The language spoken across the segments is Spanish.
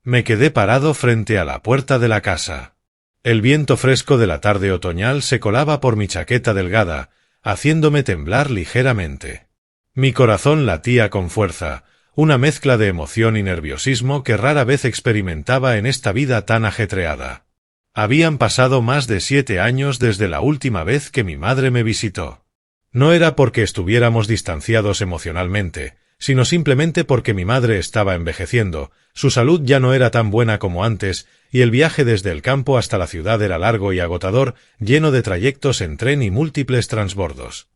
Me quedé parado frente a la puerta de la casa. El viento fresco de la tarde otoñal se colaba por mi chaqueta delgada, haciéndome temblar ligeramente. Mi corazón latía con fuerza, una mezcla de emoción y nerviosismo que rara vez experimentaba en esta vida tan ajetreada. Habían pasado más de 7 años desde la última vez que mi madre me visitó. No era porque estuviéramos distanciados emocionalmente, sino simplemente porque mi madre estaba envejeciendo, su salud ya no era tan buena como antes, y el viaje desde el campo hasta la ciudad era largo y agotador, lleno de trayectos en tren y múltiples transbordos.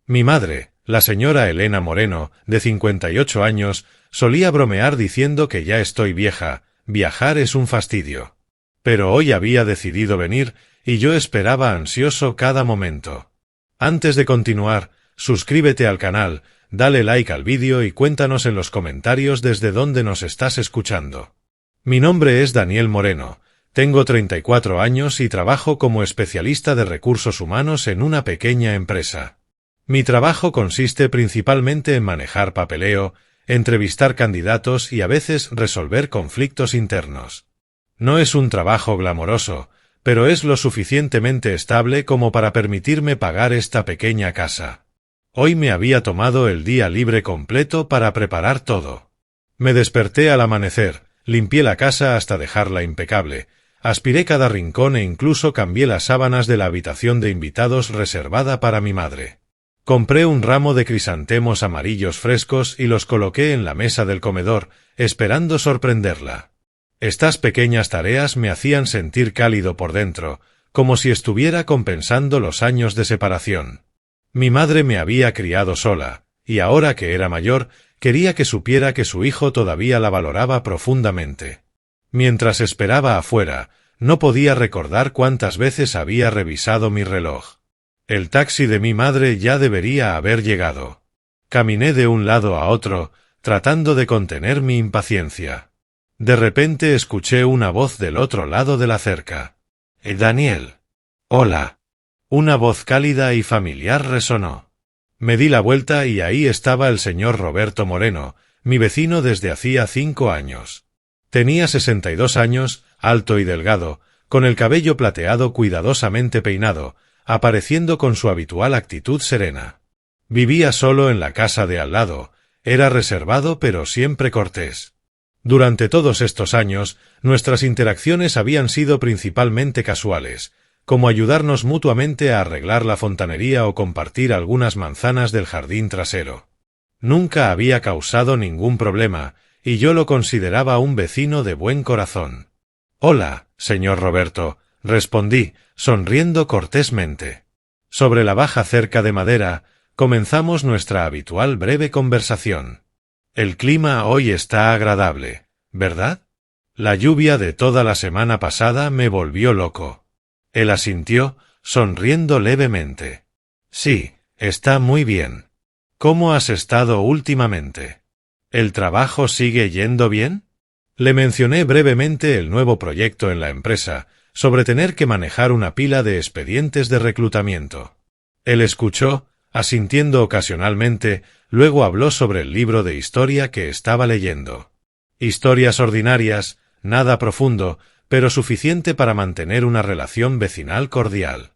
Mi madre, la señora Elena Moreno, de 58 años, solía bromear diciendo que ya estoy vieja, viajar es un fastidio. Pero hoy había decidido venir, y yo esperaba ansioso cada momento. Antes de continuar, suscríbete al canal, dale like al vídeo y cuéntanos en los comentarios desde dónde nos estás escuchando. Mi nombre es Daniel Moreno, tengo 34 años y trabajo como especialista de recursos humanos en una pequeña empresa. Mi trabajo consiste principalmente en manejar papeleo, entrevistar candidatos y a veces resolver conflictos internos. No es un trabajo glamoroso, pero es lo suficientemente estable como para permitirme pagar esta pequeña casa. Hoy me había tomado el día libre completo para preparar todo. Me desperté al amanecer, limpié la casa hasta dejarla impecable, aspiré cada rincón e incluso cambié las sábanas de la habitación de invitados reservada para mi madre. Compré un ramo de crisantemos amarillos frescos y los coloqué en la mesa del comedor, esperando sorprenderla. Estas pequeñas tareas me hacían sentir cálido por dentro, como si estuviera compensando los años de separación. Mi madre me había criado sola, y ahora que era mayor, quería que supiera que su hijo todavía la valoraba profundamente. Mientras esperaba afuera, no podía recordar cuántas veces había revisado mi reloj. El taxi de mi madre ya debería haber llegado. Caminé de un lado a otro, tratando de contener mi impaciencia. De repente escuché una voz del otro lado de la cerca. «Daniel». «Hola». Una voz cálida y familiar resonó. Me di la vuelta y ahí estaba el señor Roberto Moreno, mi vecino desde hacía 5 años. Tenía 62 años, alto y delgado, con el cabello plateado cuidadosamente peinado, apareciendo con su habitual actitud serena. Vivía solo en la casa de al lado, era reservado pero siempre cortés. Durante todos estos años, nuestras interacciones habían sido principalmente casuales, como ayudarnos mutuamente a arreglar la fontanería o compartir algunas manzanas del jardín trasero. Nunca había causado ningún problema, y yo lo consideraba un vecino de buen corazón. «Hola, señor Roberto», respondí, sonriendo cortésmente. Sobre la baja cerca de madera, comenzamos nuestra habitual breve conversación. «El clima hoy está agradable, ¿verdad? La lluvia de toda la semana pasada me volvió loco». Él asintió, sonriendo levemente. «Sí, está muy bien. ¿Cómo has estado últimamente? ¿El trabajo sigue yendo bien?» Le mencioné brevemente el nuevo proyecto en la empresa, sobre tener que manejar una pila de expedientes de reclutamiento. Él escuchó, asintiendo ocasionalmente, luego habló sobre el libro de historia que estaba leyendo. Historias ordinarias, nada profundo, pero suficiente para mantener una relación vecinal cordial.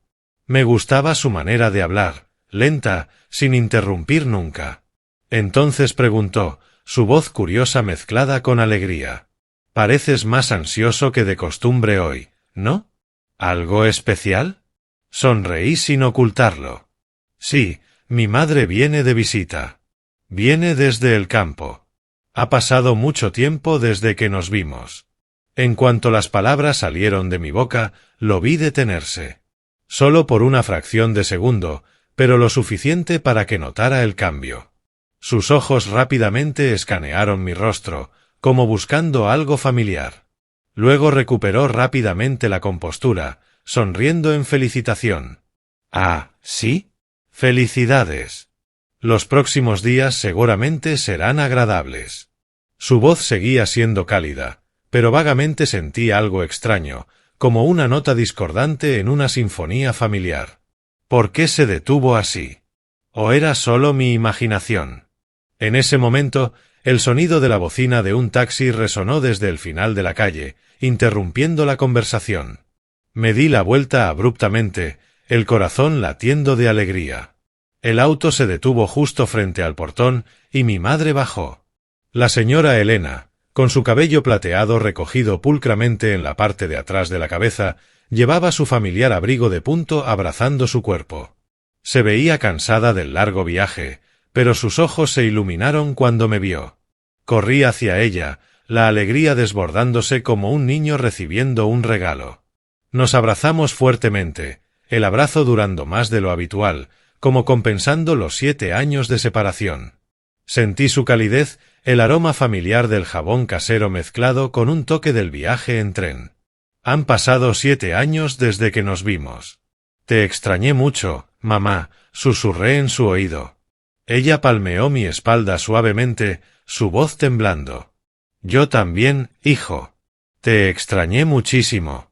Me gustaba su manera de hablar, lenta, sin interrumpir nunca. Entonces preguntó, su voz curiosa mezclada con alegría. «Pareces más ansioso que de costumbre hoy, ¿no? ¿Algo especial?» Sonreí sin ocultarlo. «Sí, mi madre viene de visita. Viene desde el campo. Ha pasado mucho tiempo desde que nos vimos». En cuanto las palabras salieron de mi boca, lo vi detenerse. Solo por una fracción de segundo, pero lo suficiente para que notara el cambio. Sus ojos rápidamente escanearon mi rostro, como buscando algo familiar. Luego recuperó rápidamente la compostura, sonriendo en felicitación. «Ah, ¿sí? Felicidades. Los próximos días seguramente serán agradables». Su voz seguía siendo cálida, pero vagamente sentí algo extraño, como una nota discordante en una sinfonía familiar. ¿Por qué se detuvo así? ¿O era solo mi imaginación? En ese momento, El sonido de la bocina de un taxi resonó desde el final de la calle, interrumpiendo la conversación. Me di la vuelta abruptamente, el corazón latiendo de alegría. El auto se detuvo justo frente al portón y mi madre bajó. La señora Elena, con su cabello plateado recogido pulcramente en la parte de atrás de la cabeza, llevaba su familiar abrigo de punto abrazando su cuerpo. Se veía cansada del largo viaje, pero sus ojos se iluminaron cuando me vio. Corrí hacia ella, la alegría desbordándose como un niño recibiendo un regalo. Nos abrazamos fuertemente, el abrazo durando más de lo habitual, como compensando los 7 años de separación. Sentí su calidez, el aroma familiar del jabón casero mezclado con un toque del viaje en tren. Han pasado 7 años desde que nos vimos. Te extrañé mucho, mamá, susurré en su oído. Ella palmeó mi espalda suavemente, su voz temblando. Yo también, hijo. Te extrañé muchísimo.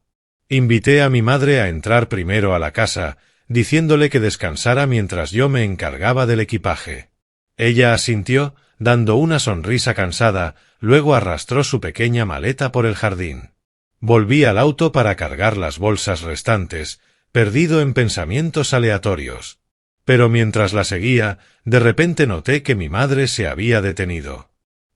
Invité a mi madre a entrar primero a la casa, diciéndole que descansara mientras yo me encargaba del equipaje. Ella asintió, dando una sonrisa cansada, luego arrastró su pequeña maleta por el jardín. Volví al auto para cargar las bolsas restantes, perdido en pensamientos aleatorios. Pero mientras la seguía, de repente noté que mi madre se había detenido.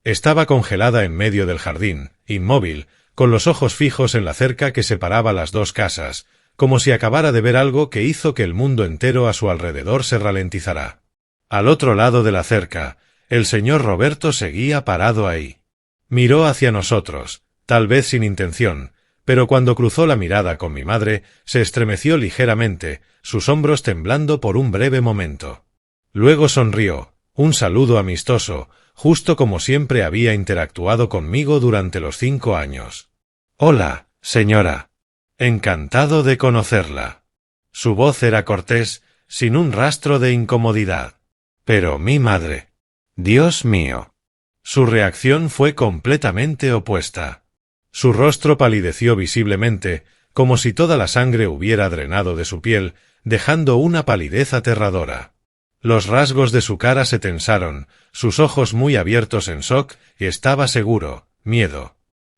Estaba congelada en medio del jardín, inmóvil, con los ojos fijos en la cerca que separaba las dos casas, como si acabara de ver algo que hizo que el mundo entero a su alrededor se ralentizara. Al otro lado de la cerca, el señor Roberto seguía parado ahí. Miró hacia nosotros, tal vez sin intención, pero cuando cruzó la mirada con mi madre, se estremeció ligeramente, sus hombros temblando por un breve momento. Luego sonrió, un saludo amistoso, justo como siempre había interactuado conmigo durante los 5 años. «Hola, señora. Encantado de conocerla». Su voz era cortés, sin un rastro de incomodidad. Pero mi madre. Dios mío. Su reacción fue completamente opuesta. Su rostro palideció visiblemente, como si toda la sangre hubiera drenado de su piel, dejando una palidez aterradora. Los rasgos de su cara se tensaron, sus ojos muy abiertos en shock, y estaba seguro, miedo.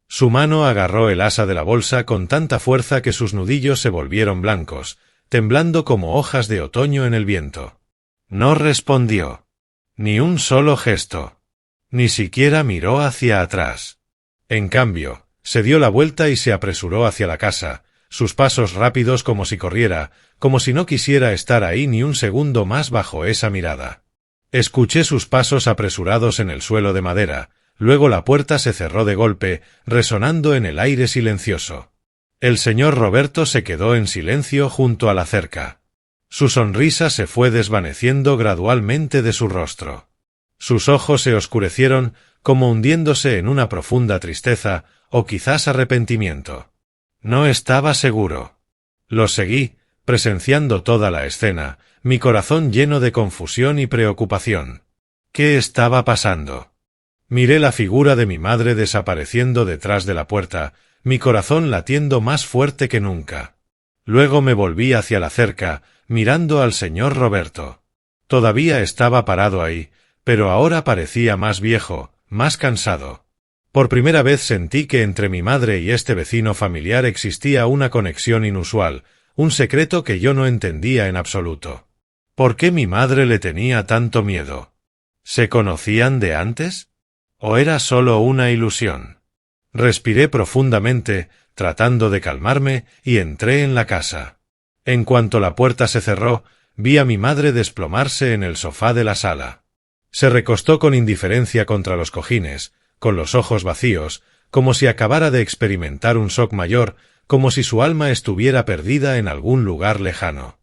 Su mano agarró el asa de la bolsa con tanta fuerza que sus nudillos se volvieron blancos, temblando como hojas de otoño en el viento. No respondió. Ni un solo gesto. Ni siquiera miró hacia atrás. En cambio, se dio la vuelta y se apresuró hacia la casa, sus pasos rápidos como si corriera, como si no quisiera estar ahí ni un segundo más bajo esa mirada. Escuché sus pasos apresurados en el suelo de madera, luego la puerta se cerró de golpe, resonando en el aire silencioso. El señor Roberto se quedó en silencio junto a la cerca. Su sonrisa se fue desvaneciendo gradualmente de su rostro. Sus ojos se oscurecieron, como hundiéndose en una profunda tristeza, o quizás arrepentimiento. No estaba seguro. Lo seguí, presenciando toda la escena, mi corazón lleno de confusión y preocupación. ¿Qué estaba pasando? Miré la figura de mi madre desapareciendo detrás de la puerta, mi corazón latiendo más fuerte que nunca. Luego me volví hacia la cerca, mirando al señor Roberto. Todavía estaba parado ahí, pero ahora parecía más viejo, más cansado. Por primera vez sentí que entre mi madre y este vecino familiar existía una conexión inusual, un secreto que yo no entendía en absoluto. ¿Por qué mi madre le tenía tanto miedo? ¿Se conocían de antes? ¿O era solo una ilusión? Respiré profundamente, tratando de calmarme, y entré en la casa. En cuanto la puerta se cerró, vi a mi madre desplomarse en el sofá de la sala. Se recostó con indiferencia contra los cojines, con los ojos vacíos, como si acabara de experimentar un shock mayor, como si su alma estuviera perdida en algún lugar lejano.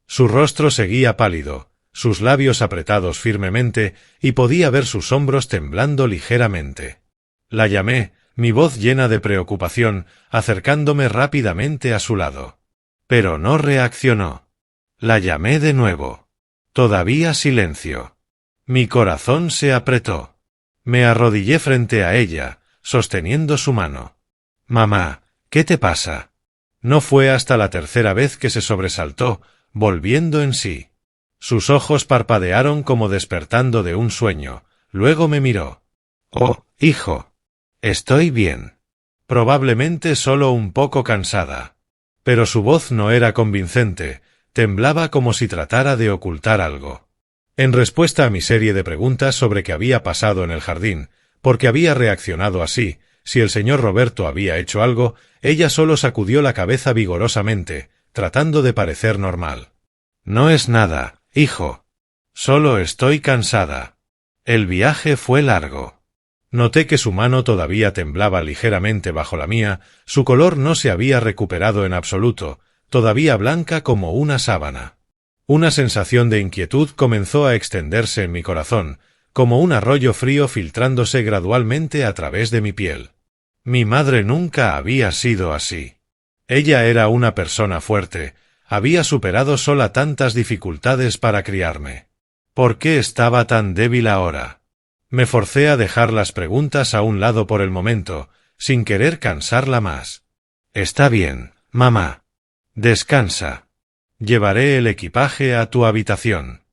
Su rostro seguía pálido, sus labios apretados firmemente, y podía ver sus hombros temblando ligeramente. La llamé, mi voz llena de preocupación, acercándome rápidamente a su lado. Pero no reaccionó. La llamé de nuevo. Todavía silencio. Mi corazón se apretó. Me arrodillé frente a ella, sosteniendo su mano. «Mamá, ¿qué te pasa?» No fue hasta la tercera vez que se sobresaltó, volviendo en sí. Sus ojos parpadearon como despertando de un sueño, luego me miró. Oh, hijo. Estoy bien. Probablemente solo un poco cansada. Pero su voz no era convincente, temblaba como si tratara de ocultar algo. En respuesta a mi serie de preguntas sobre qué había pasado en el jardín, por qué había reaccionado así, si el señor Roberto había hecho algo, ella solo sacudió la cabeza vigorosamente, tratando de parecer normal. No es nada, hijo. Solo estoy cansada. El viaje fue largo. Noté que su mano todavía temblaba ligeramente bajo la mía, su color no se había recuperado en absoluto, todavía blanca como una sábana. Una sensación de inquietud comenzó a extenderse en mi corazón, como un arroyo frío filtrándose gradualmente a través de mi piel. Mi madre nunca había sido así. Ella era una persona fuerte, había superado sola tantas dificultades para criarme. ¿Por qué estaba tan débil ahora? Me forcé a dejar las preguntas a un lado por el momento, sin querer cansarla más. Está bien, mamá. Descansa. Llevaré el equipaje a tu habitación.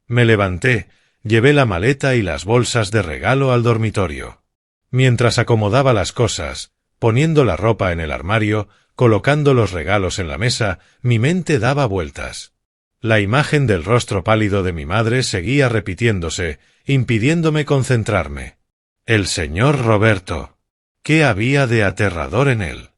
Me levanté, llevé la maleta y las bolsas de regalo al dormitorio. Mientras acomodaba las cosas, poniendo la ropa en el armario, colocando los regalos en la mesa, mi mente daba vueltas. La imagen del rostro pálido de mi madre seguía repitiéndose, impidiéndome concentrarme. El señor Roberto. ¿Qué había de aterrador en él?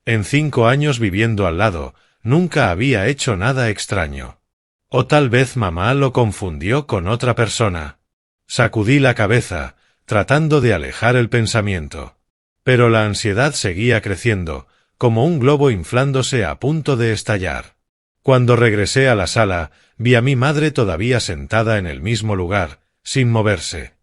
En 5 años viviendo al lado, nunca había hecho nada extraño. O tal vez mamá lo confundió con otra persona. Sacudí la cabeza, tratando de alejar el pensamiento. Pero la ansiedad seguía creciendo, como un globo inflándose a punto de estallar. Cuando regresé a la sala, vi a mi madre todavía sentada en el mismo lugar, sin moverse.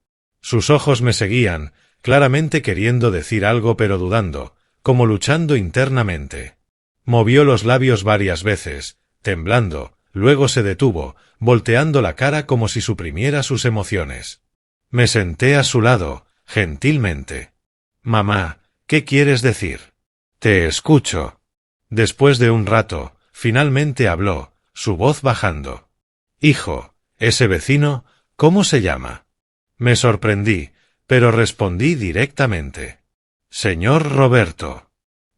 Sus ojos me seguían, claramente queriendo decir algo pero dudando, como luchando internamente. Movió los labios varias veces, temblando, luego se detuvo, volteando la cara como si suprimiera sus emociones. Me senté a su lado, gentilmente. Mamá, ¿qué quieres decir? Te escucho. Después de un rato, finalmente habló, su voz bajando. Hijo, ese vecino, ¿cómo se llama? Me sorprendí, pero respondí directamente. Señor Roberto.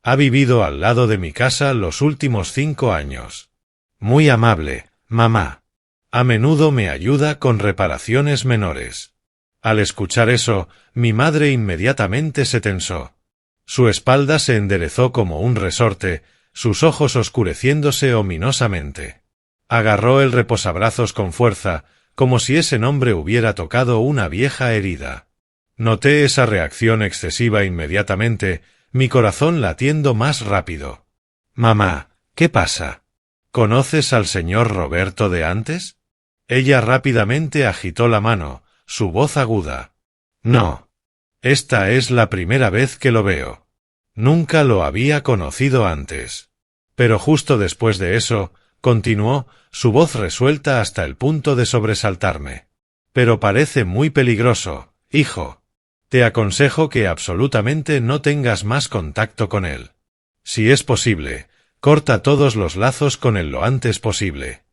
Ha vivido al lado de mi casa los últimos 5 años. Muy amable, mamá. A menudo me ayuda con reparaciones menores. Al escuchar eso, mi madre inmediatamente se tensó. Su espalda se enderezó como un resorte, sus ojos oscureciéndose ominosamente. Agarró el reposabrazos con fuerza, como si ese nombre hubiera tocado una vieja herida. Noté esa reacción excesiva inmediatamente, mi corazón latiendo más rápido. Mamá, ¿qué pasa? ¿Conoces al señor Roberto de antes? Ella rápidamente agitó la mano, su voz aguda. No. Esta es la primera vez que lo veo. Nunca lo había conocido antes. Pero justo después de eso, continuó, su voz resuelta hasta el punto de sobresaltarme. Pero parece muy peligroso, hijo. Te aconsejo que absolutamente no tengas más contacto con él. Si es posible, corta todos los lazos con él lo antes posible.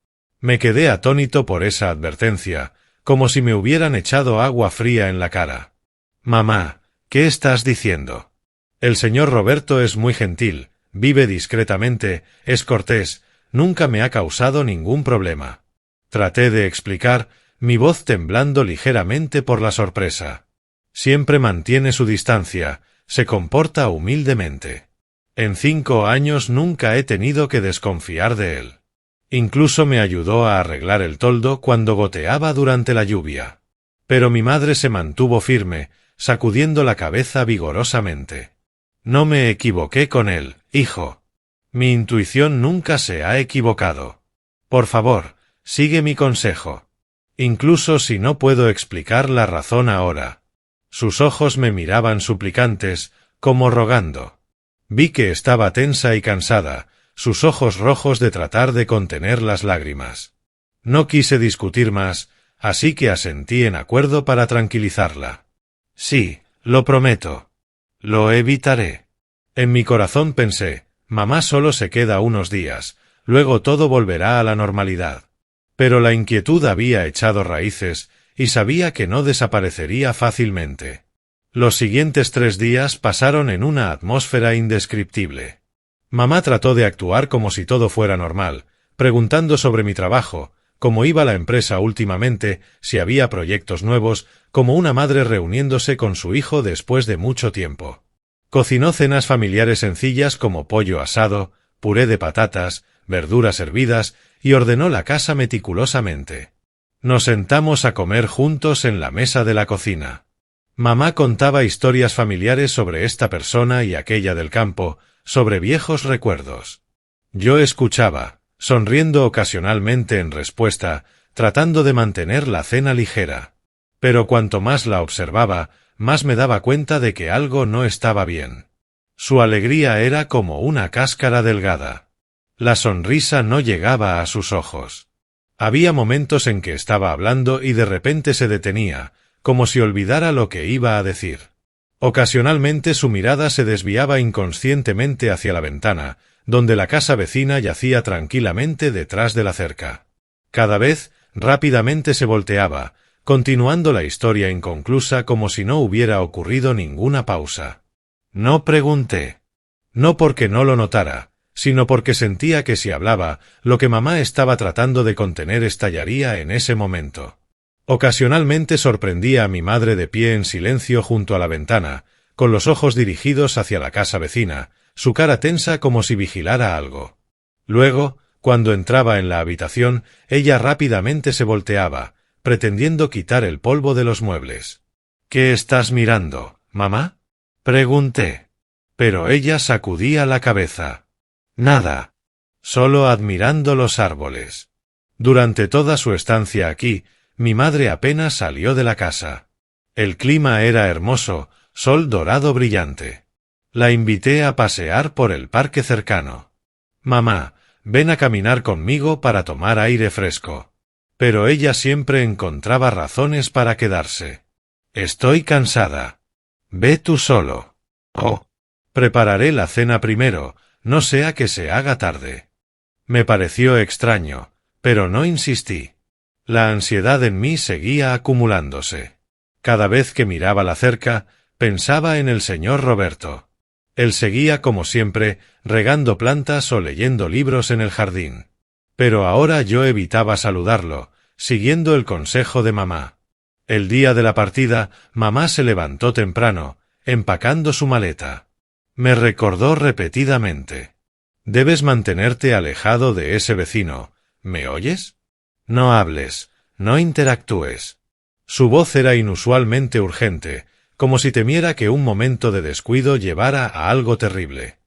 Me quedé atónito por esa advertencia, como si me hubieran echado agua fría en la cara. Mamá, ¿qué estás diciendo? El señor Roberto es muy gentil, vive discretamente, es cortés, nunca me ha causado ningún problema. Traté de explicar, mi voz temblando ligeramente por la sorpresa. Siempre mantiene su distancia, se comporta humildemente. En 5 años nunca he tenido que desconfiar de él. Incluso me ayudó a arreglar el toldo cuando goteaba durante la lluvia. Pero mi madre se mantuvo firme, sacudiendo la cabeza vigorosamente. No me equivoqué con él, hijo. Mi intuición nunca se ha equivocado. Por favor, sigue mi consejo. Incluso si no puedo explicar la razón ahora. Sus ojos me miraban suplicantes, como rogando. Vi que estaba tensa y cansada, sus ojos rojos de tratar de contener las lágrimas. No quise discutir más, así que asentí en acuerdo para tranquilizarla. Sí, lo prometo. Lo evitaré. En mi corazón pensé, mamá solo se queda unos días, luego todo volverá a la normalidad. Pero la inquietud había echado raíces, y sabía que no desaparecería fácilmente. Los siguientes 3 días pasaron en una atmósfera indescriptible. Mamá trató de actuar como si todo fuera normal, preguntando sobre mi trabajo, cómo iba la empresa últimamente, si había proyectos nuevos, como una madre reuniéndose con su hijo después de mucho tiempo. Cocinó cenas familiares sencillas como pollo asado, puré de patatas, verduras hervidas y ordenó la casa meticulosamente. Nos sentamos a comer juntos en la mesa de la cocina. Mamá contaba historias familiares sobre esta persona y aquella del campo, sobre viejos recuerdos. Yo escuchaba, sonriendo ocasionalmente en respuesta, tratando de mantener la cena ligera. Pero cuanto más la observaba, más me daba cuenta de que algo no estaba bien. Su alegría era como una cáscara delgada. La sonrisa no llegaba a sus ojos. Había momentos en que estaba hablando y de repente se detenía, como si olvidara lo que iba a decir. Ocasionalmente su mirada se desviaba inconscientemente hacia la ventana, donde la casa vecina yacía tranquilamente detrás de la cerca. Cada vez, rápidamente se volteaba, continuando la historia inconclusa como si no hubiera ocurrido ninguna pausa. No pregunté. No porque no lo notara, sino porque sentía que si hablaba, lo que mamá estaba tratando de contener estallaría en ese momento. Ocasionalmente sorprendía a mi madre de pie en silencio junto a la ventana, con los ojos dirigidos hacia la casa vecina, su cara tensa como si vigilara algo. Luego, cuando entraba en la habitación, ella rápidamente se volteaba, pretendiendo quitar el polvo de los muebles. —¿Qué estás mirando, mamá? —pregunté. Pero ella sacudía la cabeza. —Nada. Solo admirando los árboles. Durante toda su estancia aquí, mi madre apenas salió de la casa. El clima era hermoso, sol dorado brillante. La invité a pasear por el parque cercano. —Mamá, ven a caminar conmigo para tomar aire fresco. Pero ella siempre encontraba razones para quedarse. —Estoy cansada. Ve tú solo. —Oh. Prepararé la cena primero, no sea que se haga tarde. Me pareció extraño, pero no insistí. La ansiedad en mí seguía acumulándose. Cada vez que miraba la cerca, pensaba en el señor Roberto. Él seguía como siempre, regando plantas o leyendo libros en el jardín. Pero ahora yo evitaba saludarlo, siguiendo el consejo de mamá. El día de la partida, mamá se levantó temprano, empacando su maleta. Me recordó repetidamente. Debes mantenerte alejado de ese vecino, ¿me oyes? No hables, no interactúes. Su voz era inusualmente urgente, como si temiera que un momento de descuido llevara a algo terrible.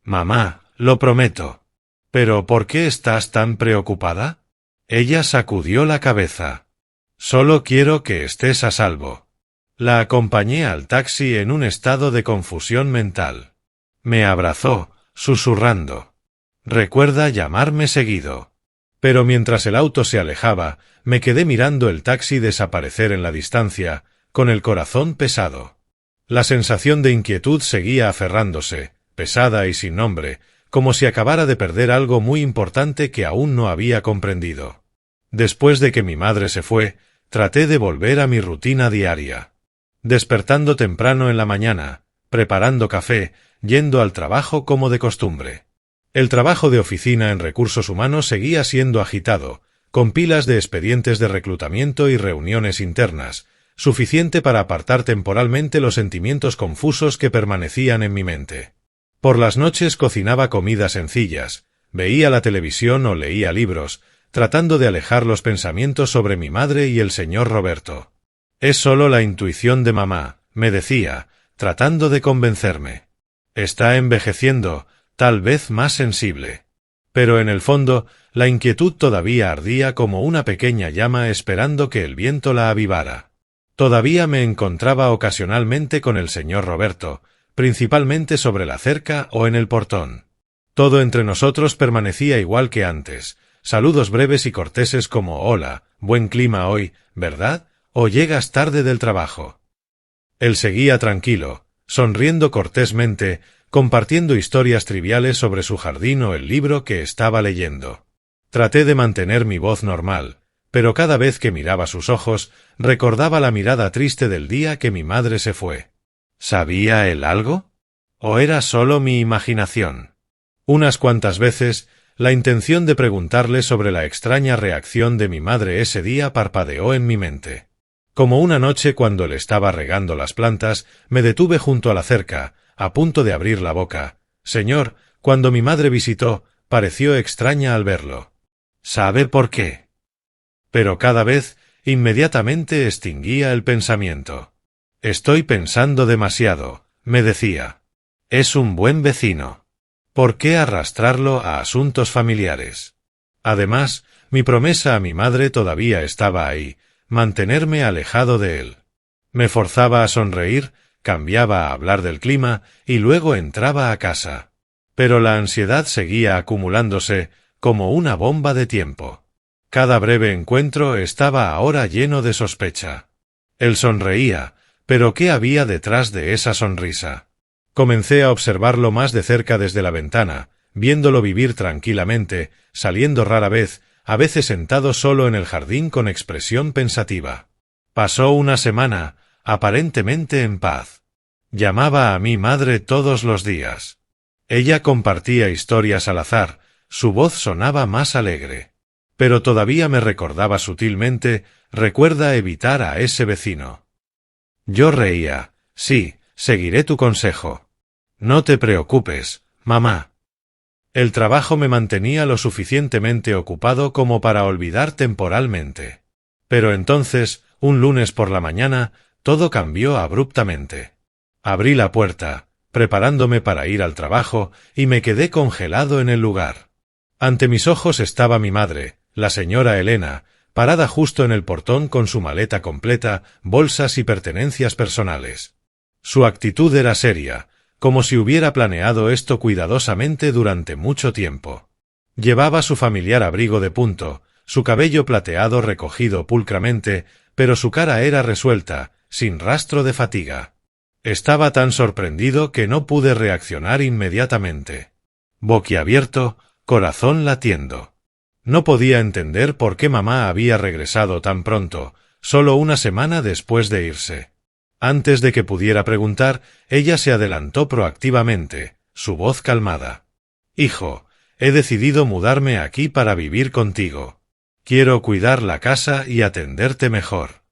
Mamá, lo prometo. ¿Pero por qué estás tan preocupada? Ella sacudió la cabeza. Solo quiero que estés a salvo. La acompañé al taxi en un estado de confusión mental. Me abrazó, susurrando. Recuerda llamarme seguido. Pero mientras el auto se alejaba, me quedé mirando el taxi desaparecer en la distancia, con el corazón pesado. La sensación de inquietud seguía aferrándose, pesada y sin nombre, como si acabara de perder algo muy importante que aún no había comprendido. Después de que mi madre se fue, traté de volver a mi rutina diaria. Despertando temprano en la mañana, preparando café, yendo al trabajo como de costumbre. El trabajo de oficina en recursos humanos seguía siendo agitado, con pilas de expedientes de reclutamiento y reuniones internas, suficiente para apartar temporalmente los sentimientos confusos que permanecían en mi mente. Por las noches cocinaba comidas sencillas, veía la televisión o leía libros, tratando de alejar los pensamientos sobre mi madre y el señor Roberto. Es solo la intuición de mamá, me decía, tratando de convencerme. Está envejeciendo, tal vez más sensible. Pero en el fondo, la inquietud todavía ardía como una pequeña llama esperando que el viento la avivara. Todavía me encontraba ocasionalmente con el señor Roberto, principalmente sobre la cerca o en el portón. Todo entre nosotros permanecía igual que antes, saludos breves y corteses como «Hola, buen clima hoy, ¿verdad? ¿O llegas tarde del trabajo?» Él seguía tranquilo, sonriendo cortésmente, compartiendo historias triviales sobre su jardín o el libro que estaba leyendo. Traté de mantener mi voz normal, pero cada vez que miraba sus ojos, recordaba la mirada triste del día que mi madre se fue. ¿Sabía él algo? ¿O era solo mi imaginación? Unas cuantas veces, la intención de preguntarle sobre la extraña reacción de mi madre ese día parpadeó en mi mente. Como una noche cuando le estaba regando las plantas, me detuve junto a la cerca, a punto de abrir la boca. Señor, cuando mi madre visitó, pareció extraña al verlo. ¿Sabe por qué? Pero cada vez, inmediatamente extinguía el pensamiento. Estoy pensando demasiado, me decía. Es un buen vecino. ¿Por qué arrastrarlo a asuntos familiares? Además, mi promesa a mi madre todavía estaba ahí, mantenerme alejado de él. Me forzaba a sonreír, cambiaba a hablar del clima y luego entraba a casa. Pero la ansiedad seguía acumulándose como una bomba de tiempo. Cada breve encuentro estaba ahora lleno de sospecha. Él sonreía, pero ¿qué había detrás de esa sonrisa? Comencé a observarlo más de cerca desde la ventana, viéndolo vivir tranquilamente, saliendo rara vez, a veces sentado solo en el jardín con expresión pensativa. Pasó una semana, aparentemente en paz. Llamaba a mi madre todos los días. Ella compartía historias al azar, su voz sonaba más alegre. Pero todavía me recordaba sutilmente, recuerda evitar a ese vecino. Yo reía. Sí, seguiré tu consejo. No te preocupes, mamá. El trabajo me mantenía lo suficientemente ocupado como para olvidar temporalmente. Pero entonces, un lunes por la mañana, todo cambió abruptamente. Abrí la puerta, preparándome para ir al trabajo, y me quedé congelado en el lugar. Ante mis ojos estaba mi madre, la señora Elena, parada justo en el portón con su maleta completa, bolsas y pertenencias personales. Su actitud era seria, como si hubiera planeado esto cuidadosamente durante mucho tiempo. Llevaba su familiar abrigo de punto, su cabello plateado recogido pulcramente, pero su cara era resuelta, sin rastro de fatiga. Estaba tan sorprendido que no pude reaccionar inmediatamente. Boquiabierto, corazón latiendo. No podía entender por qué mamá había regresado tan pronto, solo una semana después de irse. Antes de que pudiera preguntar, ella se adelantó proactivamente, su voz calmada. Hijo, he decidido mudarme aquí para vivir contigo. Quiero cuidar la casa y atenderte mejor.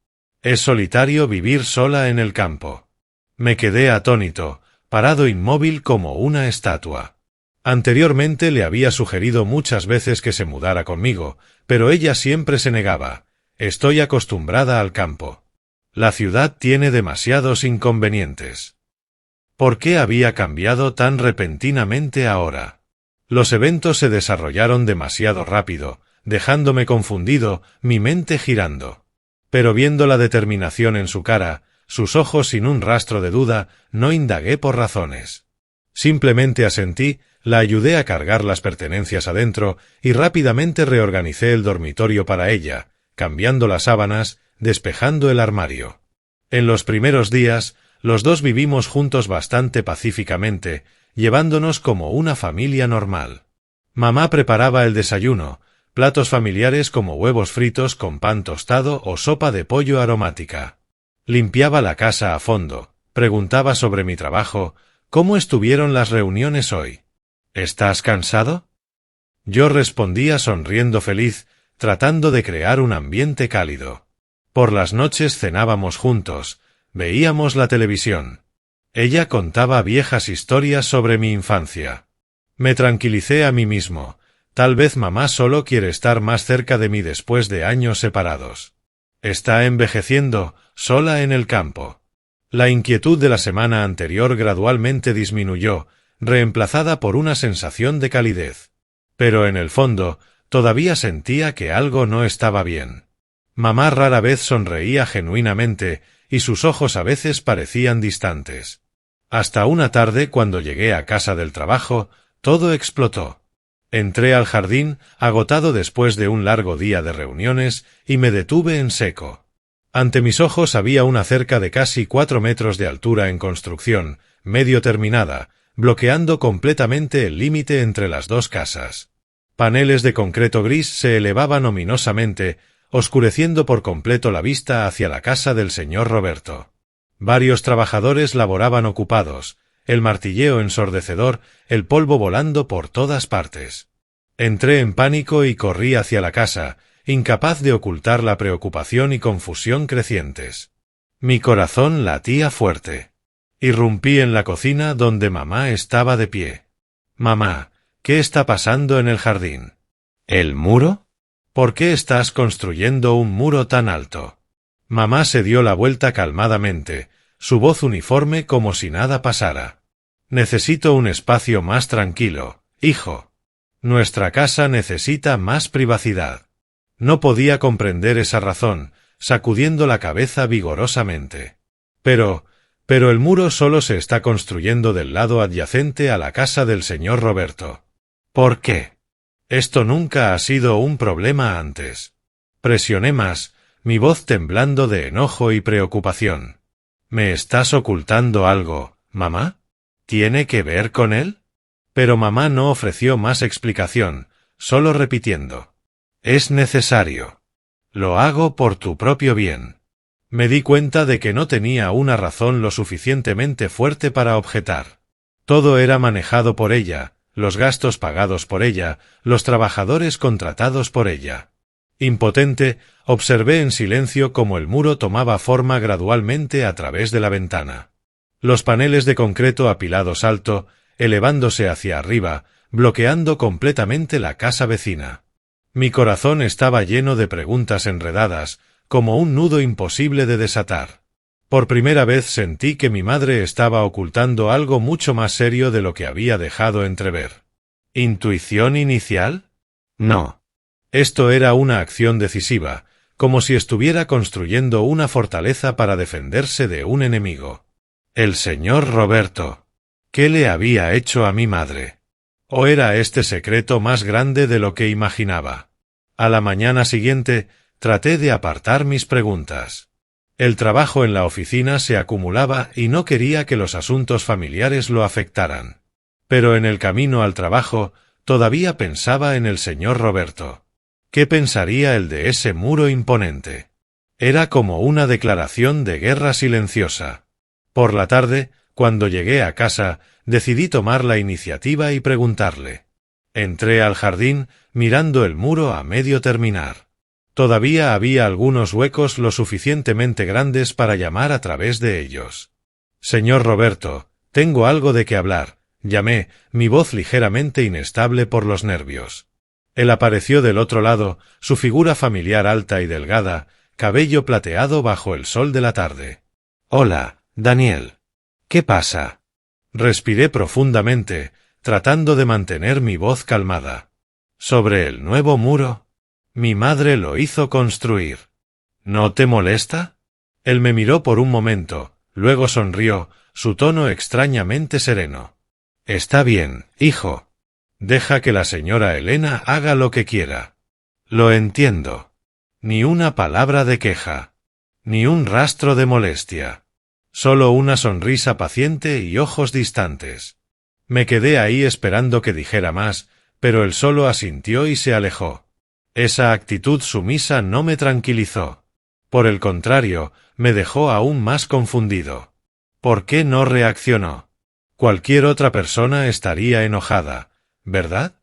Es solitario vivir sola en el campo. Me quedé atónito, parado inmóvil como una estatua. Anteriormente le había sugerido muchas veces que se mudara conmigo, pero ella siempre se negaba. Estoy acostumbrada al campo. La ciudad tiene demasiados inconvenientes. ¿Por qué había cambiado tan repentinamente ahora? Los eventos se desarrollaron demasiado rápido, dejándome confundido, mi mente girando. Pero viendo la determinación en su cara, sus ojos sin un rastro de duda, no indagué por razones. Simplemente asentí, la ayudé a cargar las pertenencias adentro y rápidamente reorganicé el dormitorio para ella, cambiando las sábanas, despejando el armario. En los primeros días, los dos vivimos juntos bastante pacíficamente, llevándonos como una familia normal. Mamá preparaba el desayuno, platos familiares como huevos fritos con pan tostado o sopa de pollo aromática. Limpiaba la casa a fondo, preguntaba sobre mi trabajo, ¿cómo estuvieron las reuniones hoy? ¿Estás cansado? Yo respondía sonriendo feliz, tratando de crear un ambiente cálido. Por las noches cenábamos juntos, veíamos la televisión. Ella contaba viejas historias sobre mi infancia. Me tranquilicé a mí mismo. Tal vez mamá solo quiere estar más cerca de mí después de años separados. Está envejeciendo, sola en el campo. La inquietud de la semana anterior gradualmente disminuyó, reemplazada por una sensación de calidez. Pero en el fondo, todavía sentía que algo no estaba bien. Mamá rara vez sonreía genuinamente, y sus ojos a veces parecían distantes. Hasta una tarde cuando llegué a casa del trabajo, todo explotó. Entré al jardín, agotado después de un largo día de reuniones, y me detuve en seco. Ante mis ojos había una cerca de casi 4 metros de altura en construcción, medio terminada, bloqueando completamente el límite entre las dos casas. Paneles de concreto gris se elevaban ominosamente, oscureciendo por completo la vista hacia la casa del señor Roberto. Varios trabajadores laboraban ocupados, el martilleo ensordecedor, el polvo volando por todas partes. Entré en pánico y corrí hacia la casa, incapaz de ocultar la preocupación y confusión crecientes. Mi corazón latía fuerte. Irrumpí en la cocina donde mamá estaba de pie. «Mamá, ¿qué está pasando en el jardín?» «¿El muro? ¿Por qué estás construyendo un muro tan alto?» Mamá se dio la vuelta calmadamente, su voz uniforme como si nada pasara. «Necesito un espacio más tranquilo, hijo. Nuestra casa necesita más privacidad». No podía comprender esa razón, sacudiendo la cabeza vigorosamente. Pero el muro solo se está construyendo del lado adyacente a la casa del señor Roberto. ¿Por qué? Esto nunca ha sido un problema antes. Presioné más, mi voz temblando de enojo y preocupación. ¿Me estás ocultando algo, mamá? ¿Tiene que ver con él? Pero mamá no ofreció más explicación, solo repitiendo. Es necesario. Lo hago por tu propio bien. Me di cuenta de que no tenía una razón lo suficientemente fuerte para objetar. Todo era manejado por ella, los gastos pagados por ella, los trabajadores contratados por ella. Impotente, observé en silencio cómo el muro tomaba forma gradualmente a través de la ventana. Los paneles de concreto apilados alto, elevándose hacia arriba, bloqueando completamente la casa vecina. Mi corazón estaba lleno de preguntas enredadas, como un nudo imposible de desatar. Por primera vez sentí que mi madre estaba ocultando algo mucho más serio de lo que había dejado entrever. ¿Intuición inicial? No. Esto era una acción decisiva, como si estuviera construyendo una fortaleza para defenderse de un enemigo. El señor Roberto. ¿Qué le había hecho a mi madre? ¿O era este secreto más grande de lo que imaginaba? A la mañana siguiente, traté de apartar mis preguntas. El trabajo en la oficina se acumulaba y no quería que los asuntos familiares lo afectaran. Pero en el camino al trabajo, todavía pensaba en el señor Roberto. ¿Qué pensaría él de ese muro imponente? Era como una declaración de guerra silenciosa. Por la tarde, cuando llegué a casa, decidí tomar la iniciativa y preguntarle. Entré al jardín, mirando el muro a medio terminar. Todavía había algunos huecos lo suficientemente grandes para llamar a través de ellos. «Señor Roberto, tengo algo de qué hablar», llamé, mi voz ligeramente inestable por los nervios. Él apareció del otro lado, su figura familiar alta y delgada, cabello plateado bajo el sol de la tarde. «Hola, Daniel. ¿Qué pasa?» Respiré profundamente, tratando de mantener mi voz calmada. «¿Sobre el nuevo muro? Mi madre lo hizo construir. ¿No te molesta?» Él me miró por un momento, luego sonrió, su tono extrañamente sereno. «Está bien, hijo. Deja que la señora Elena haga lo que quiera. Lo entiendo. Ni una palabra de queja. Ni un rastro de molestia. Solo una sonrisa paciente y ojos distantes». Me quedé ahí esperando que dijera más, pero él solo asintió y se alejó. Esa actitud sumisa no me tranquilizó. Por el contrario, me dejó aún más confundido. ¿Por qué no reaccionó? Cualquier otra persona estaría enojada, ¿verdad?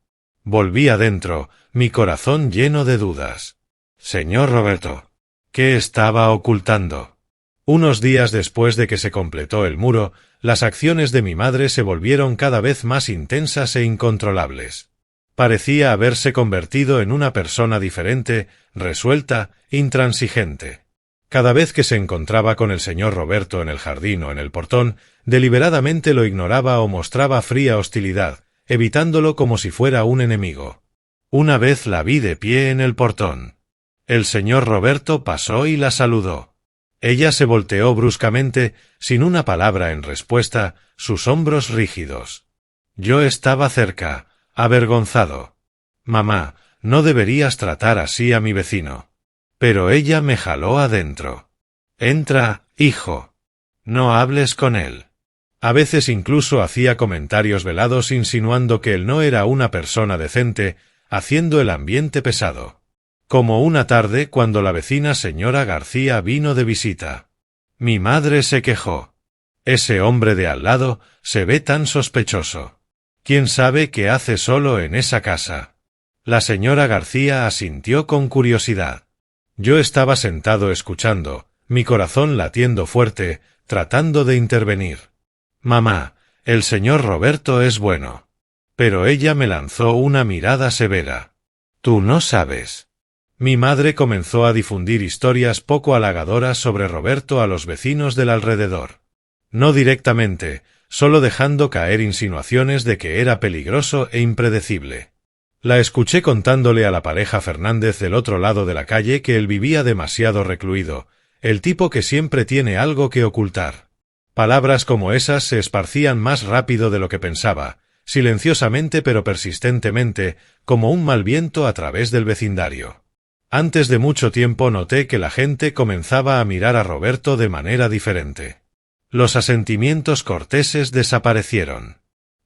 Volví adentro, mi corazón lleno de dudas. Señor Roberto, ¿qué estaba ocultando? Unos días después de que se completó el muro, las acciones de mi madre se volvieron cada vez más intensas e incontrolables. Parecía haberse convertido en una persona diferente, resuelta, intransigente. Cada vez que se encontraba con el señor Roberto en el jardín o en el portón, deliberadamente lo ignoraba o mostraba fría hostilidad, evitándolo como si fuera un enemigo. Una vez la vi de pie en el portón. El señor Roberto pasó y la saludó. Ella se volteó bruscamente, sin una palabra en respuesta, sus hombros rígidos. Yo estaba cerca, avergonzado. «Mamá, no deberías tratar así a mi vecino». Pero ella me jaló adentro. «Entra, hijo. No hables con él». A veces incluso hacía comentarios velados insinuando que él no era una persona decente, haciendo el ambiente pesado. Como una tarde cuando la vecina señora García vino de visita. Mi madre se quejó. Ese hombre de al lado se ve tan sospechoso. ¿Quién sabe qué hace solo en esa casa? La señora García asintió con curiosidad. Yo estaba sentado escuchando, mi corazón latiendo fuerte, tratando de intervenir. Mamá, el señor Roberto es bueno. Pero ella me lanzó una mirada severa. Tú no sabes. Mi madre comenzó a difundir historias poco halagadoras sobre Roberto a los vecinos del alrededor. No directamente, solo dejando caer insinuaciones de que era peligroso e impredecible. La escuché contándole a la pareja Fernández del otro lado de la calle que él vivía demasiado recluido, el tipo que siempre tiene algo que ocultar. Palabras como esas se esparcían más rápido de lo que pensaba, silenciosamente pero persistentemente, como un mal viento a través del vecindario. Antes de mucho tiempo noté que la gente comenzaba a mirar a Roberto de manera diferente. Los asentimientos corteses desaparecieron.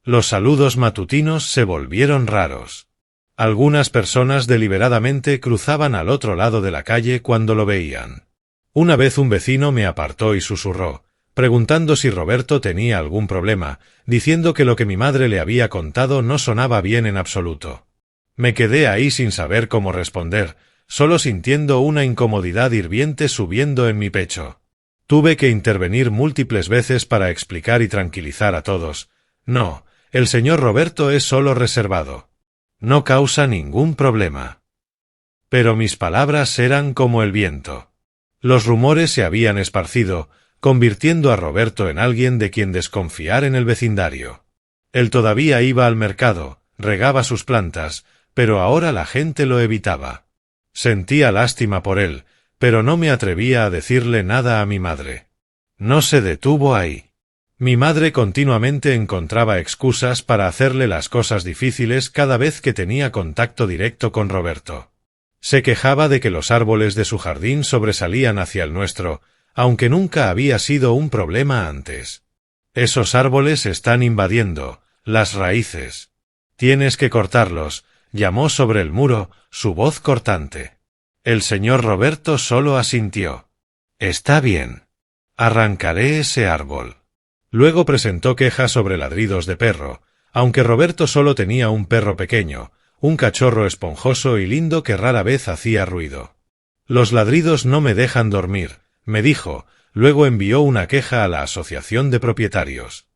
Los saludos matutinos se volvieron raros. Algunas personas deliberadamente cruzaban al otro lado de la calle cuando lo veían. Una vez un vecino me apartó y susurró, preguntando si Roberto tenía algún problema, diciendo que lo que mi madre le había contado no sonaba bien en absoluto. Me quedé ahí sin saber cómo responder, solo sintiendo una incomodidad hirviente subiendo en mi pecho. Tuve que intervenir múltiples veces para explicar y tranquilizar a todos. No, el señor Roberto es solo reservado. No causa ningún problema. Pero mis palabras eran como el viento. Los rumores se habían esparcido, convirtiendo a Roberto en alguien de quien desconfiar en el vecindario. Él todavía iba al mercado, regaba sus plantas, pero ahora la gente lo evitaba. Sentía lástima por él, pero no me atrevía a decirle nada a mi madre. No se detuvo ahí. Mi madre continuamente encontraba excusas para hacerle las cosas difíciles cada vez que tenía contacto directo con Roberto. Se quejaba de que los árboles de su jardín sobresalían hacia el nuestro, aunque nunca había sido un problema antes. Esos árboles están invadiendo las raíces. Tienes que cortarlos, llamó sobre el muro, su voz cortante. El señor Roberto solo asintió. Está bien. Arrancaré ese árbol. Luego presentó quejas sobre ladridos de perro, aunque Roberto solo tenía un perro pequeño, un cachorro esponjoso y lindo que rara vez hacía ruido. Los ladridos no me dejan dormir, me dijo, luego envió una queja a la asociación de propietarios.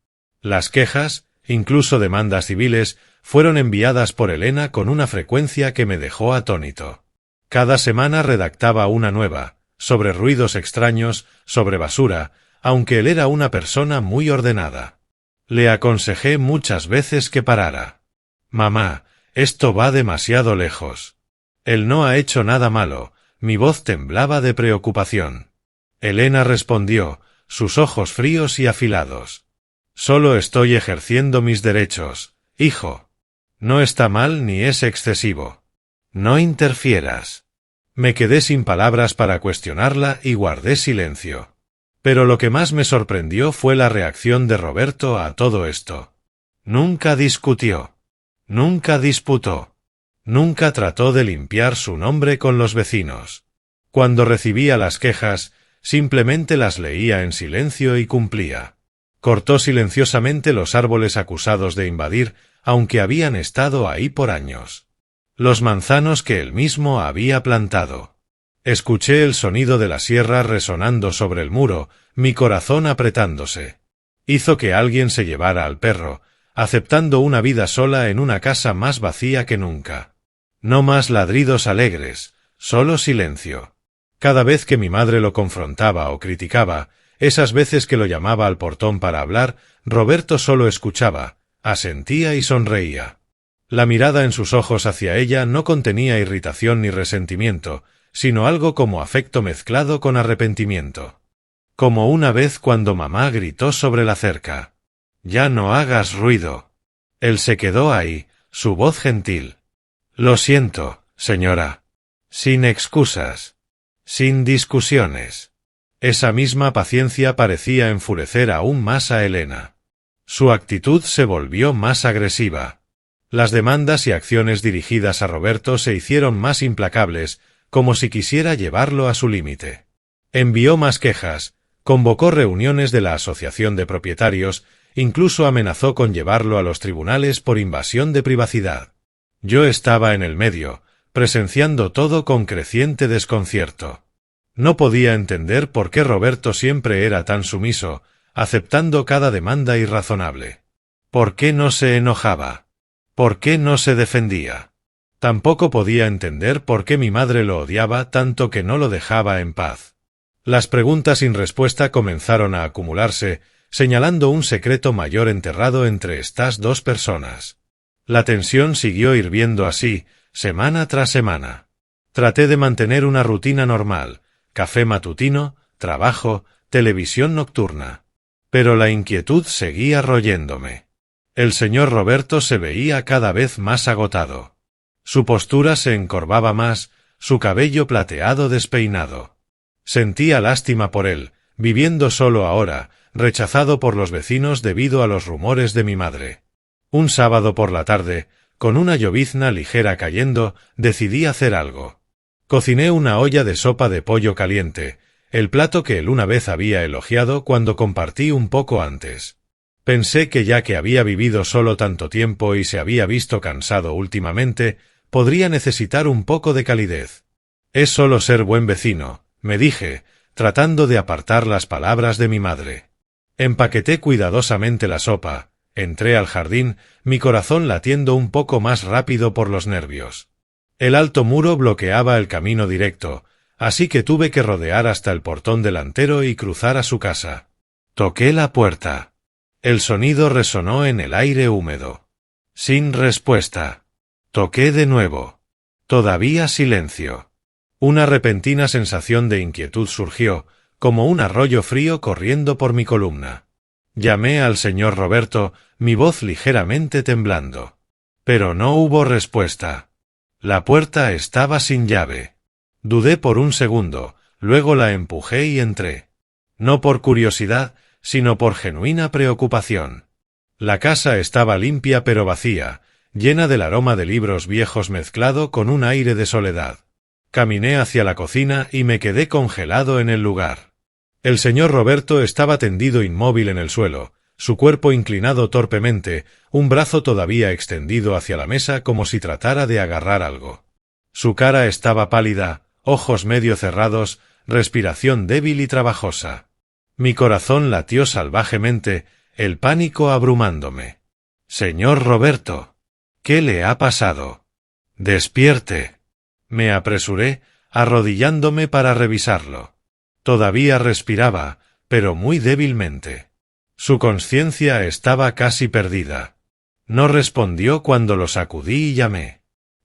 Las quejas, incluso demandas civiles, fueron enviadas por Elena con una frecuencia que me dejó atónito. Cada semana redactaba una nueva, sobre ruidos extraños, sobre basura, aunque él era una persona muy ordenada. Le aconsejé muchas veces que parara. Mamá, esto va demasiado lejos. Él no ha hecho nada malo, mi voz temblaba de preocupación. Elena respondió, sus ojos fríos y afilados. Solo estoy ejerciendo mis derechos, hijo. No está mal ni es excesivo. No interfieras. Me quedé sin palabras para cuestionarla y guardé silencio. Pero lo que más me sorprendió fue la reacción de Roberto a todo esto. Nunca discutió. Nunca disputó. Nunca trató de limpiar su nombre con los vecinos. Cuando recibía las quejas, simplemente las leía en silencio y cumplía. Cortó silenciosamente los árboles acusados de invadir, aunque habían estado ahí por años. Los manzanos que él mismo había plantado. Escuché el sonido de la sierra resonando sobre el muro, mi corazón apretándose. Hizo que alguien se llevara al perro, aceptando una vida sola en una casa más vacía que nunca. No más ladridos alegres, solo silencio. Cada vez que mi madre lo confrontaba o criticaba, esas veces que lo llamaba al portón para hablar, Roberto solo escuchaba, asentía y sonreía. La mirada en sus ojos hacia ella no contenía irritación ni resentimiento, sino algo como afecto mezclado con arrepentimiento. Como una vez cuando mamá gritó sobre la cerca. «Ya no hagas ruido». Él se quedó ahí, su voz gentil. «Lo siento, señora». Sin excusas. Sin discusiones. Esa misma paciencia parecía enfurecer aún más a Elena. Su actitud se volvió más agresiva. Las demandas y acciones dirigidas a Roberto se hicieron más implacables, como si quisiera llevarlo a su límite. Envió más quejas, Convocó reuniones de la Asociación de Propietarios, incluso amenazó con llevarlo a los tribunales por invasión de privacidad. Yo estaba en el medio, presenciando todo con creciente desconcierto. No podía entender por qué Roberto siempre era tan sumiso, aceptando cada demanda irrazonable. ¿Por qué no se enojaba? ¿Por qué no se defendía? Tampoco podía entender por qué mi madre lo odiaba tanto que no lo dejaba en paz. Las preguntas sin respuesta comenzaron a acumularse, señalando un secreto mayor enterrado entre estas dos personas. La tensión siguió hirviendo así, semana tras semana. Traté de mantener una rutina normal, café matutino, trabajo, televisión nocturna. Pero la inquietud seguía royéndome. El señor Roberto se veía cada vez más agotado. Su postura se encorvaba más, su cabello plateado despeinado. Sentía lástima por él, viviendo solo ahora, rechazado por los vecinos debido a los rumores de mi madre. Un sábado por la tarde, con una llovizna ligera cayendo, decidí hacer algo. Cociné una olla de sopa de pollo caliente, el plato que él una vez había elogiado cuando compartí un poco antes. Pensé que ya que había vivido solo tanto tiempo y se había visto cansado últimamente, podría necesitar un poco de calidez. Es solo ser buen vecino, me dije, tratando de apartar las palabras de mi madre. Empaqueté cuidadosamente la sopa, entré al jardín, mi corazón latiendo un poco más rápido por los nervios. El alto muro bloqueaba el camino directo, así que tuve que rodear hasta el portón delantero y cruzar a su casa. Toqué la puerta. El sonido resonó en el aire húmedo. Sin respuesta. Toqué de nuevo. Todavía silencio. Una repentina sensación de inquietud surgió, como un arroyo frío corriendo por mi columna. Llamé al señor Roberto, mi voz ligeramente temblando. Pero no hubo respuesta. La puerta estaba sin llave. Dudé por un segundo, luego la empujé y entré. No por curiosidad, sino por genuina preocupación. La casa estaba limpia pero vacía, llena del aroma de libros viejos mezclado con un aire de soledad. Caminé hacia la cocina y me quedé congelado en el lugar. El señor Roberto estaba tendido inmóvil en el suelo, su cuerpo inclinado torpemente, un brazo todavía extendido hacia la mesa como si tratara de agarrar algo. Su cara estaba pálida, ojos medio cerrados, respiración débil y trabajosa. Mi corazón latió salvajemente, el pánico abrumándome. «Señor Roberto, ¿qué le ha pasado? Despierte». Me apresuré, arrodillándome para revisarlo. Todavía respiraba, pero muy débilmente. Su conciencia estaba casi perdida. No respondió cuando lo sacudí y llamé.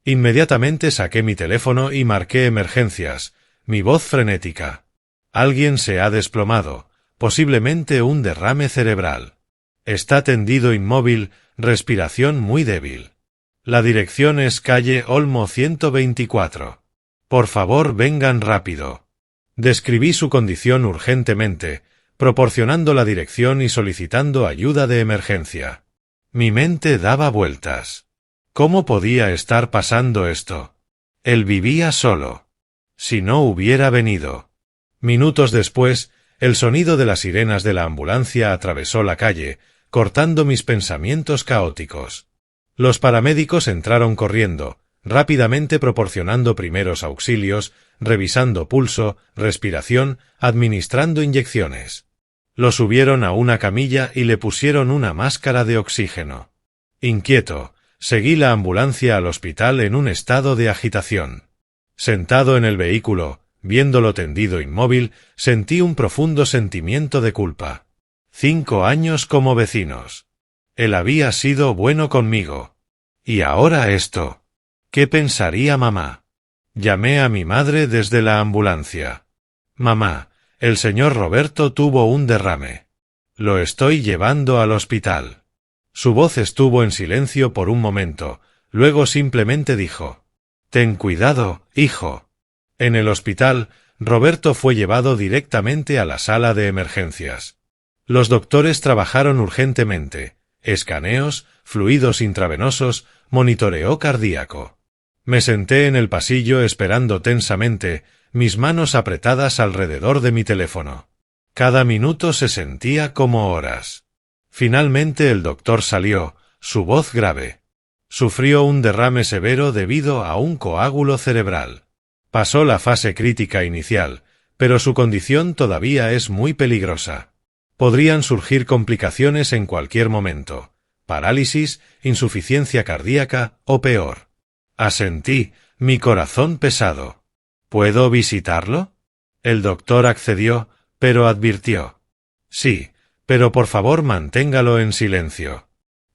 Inmediatamente saqué mi teléfono y marqué emergencias, mi voz frenética. Alguien se ha desplomado, posiblemente un derrame cerebral. Está tendido inmóvil, respiración muy débil. La dirección es calle Olmo 124. Por favor, vengan rápido. Describí su condición urgentemente, proporcionando la dirección y solicitando ayuda de emergencia. Mi mente daba vueltas. ¿Cómo podía estar pasando esto? Él vivía solo. Si no hubiera venido. Minutos después, el sonido de las sirenas de la ambulancia atravesó la calle, cortando mis pensamientos caóticos. Los paramédicos entraron corriendo, rápidamente proporcionando primeros auxilios, revisando pulso, respiración, administrando inyecciones. Lo subieron a una camilla y le pusieron una máscara de oxígeno. Inquieto, seguí la ambulancia al hospital en un estado de agitación. Sentado en el vehículo, viéndolo tendido inmóvil, sentí un profundo sentimiento de culpa. 5 años como vecinos. Él había sido bueno conmigo. Y ahora esto. ¿Qué pensaría mamá? Llamé a mi madre desde la ambulancia. Mamá, el señor Roberto tuvo un derrame. Lo estoy llevando al hospital. Su voz estuvo en silencio por un momento, luego simplemente dijo: «Ten cuidado, hijo». En el hospital, Roberto fue llevado directamente a la sala de emergencias. Los doctores trabajaron urgentemente. Escaneos, fluidos intravenosos, monitoreo cardíaco. Me senté en el pasillo esperando tensamente, mis manos apretadas alrededor de mi teléfono. Cada minuto se sentía como horas. Finalmente el doctor salió, su voz grave. Sufrió un derrame severo debido a un coágulo cerebral. Pasó la fase crítica inicial, pero su condición todavía es muy peligrosa. Podrían surgir complicaciones en cualquier momento. Parálisis, insuficiencia cardíaca o peor. Asentí, mi corazón pesado. ¿Puedo visitarlo? El doctor accedió, pero advirtió. Sí, pero por favor manténgalo en silencio.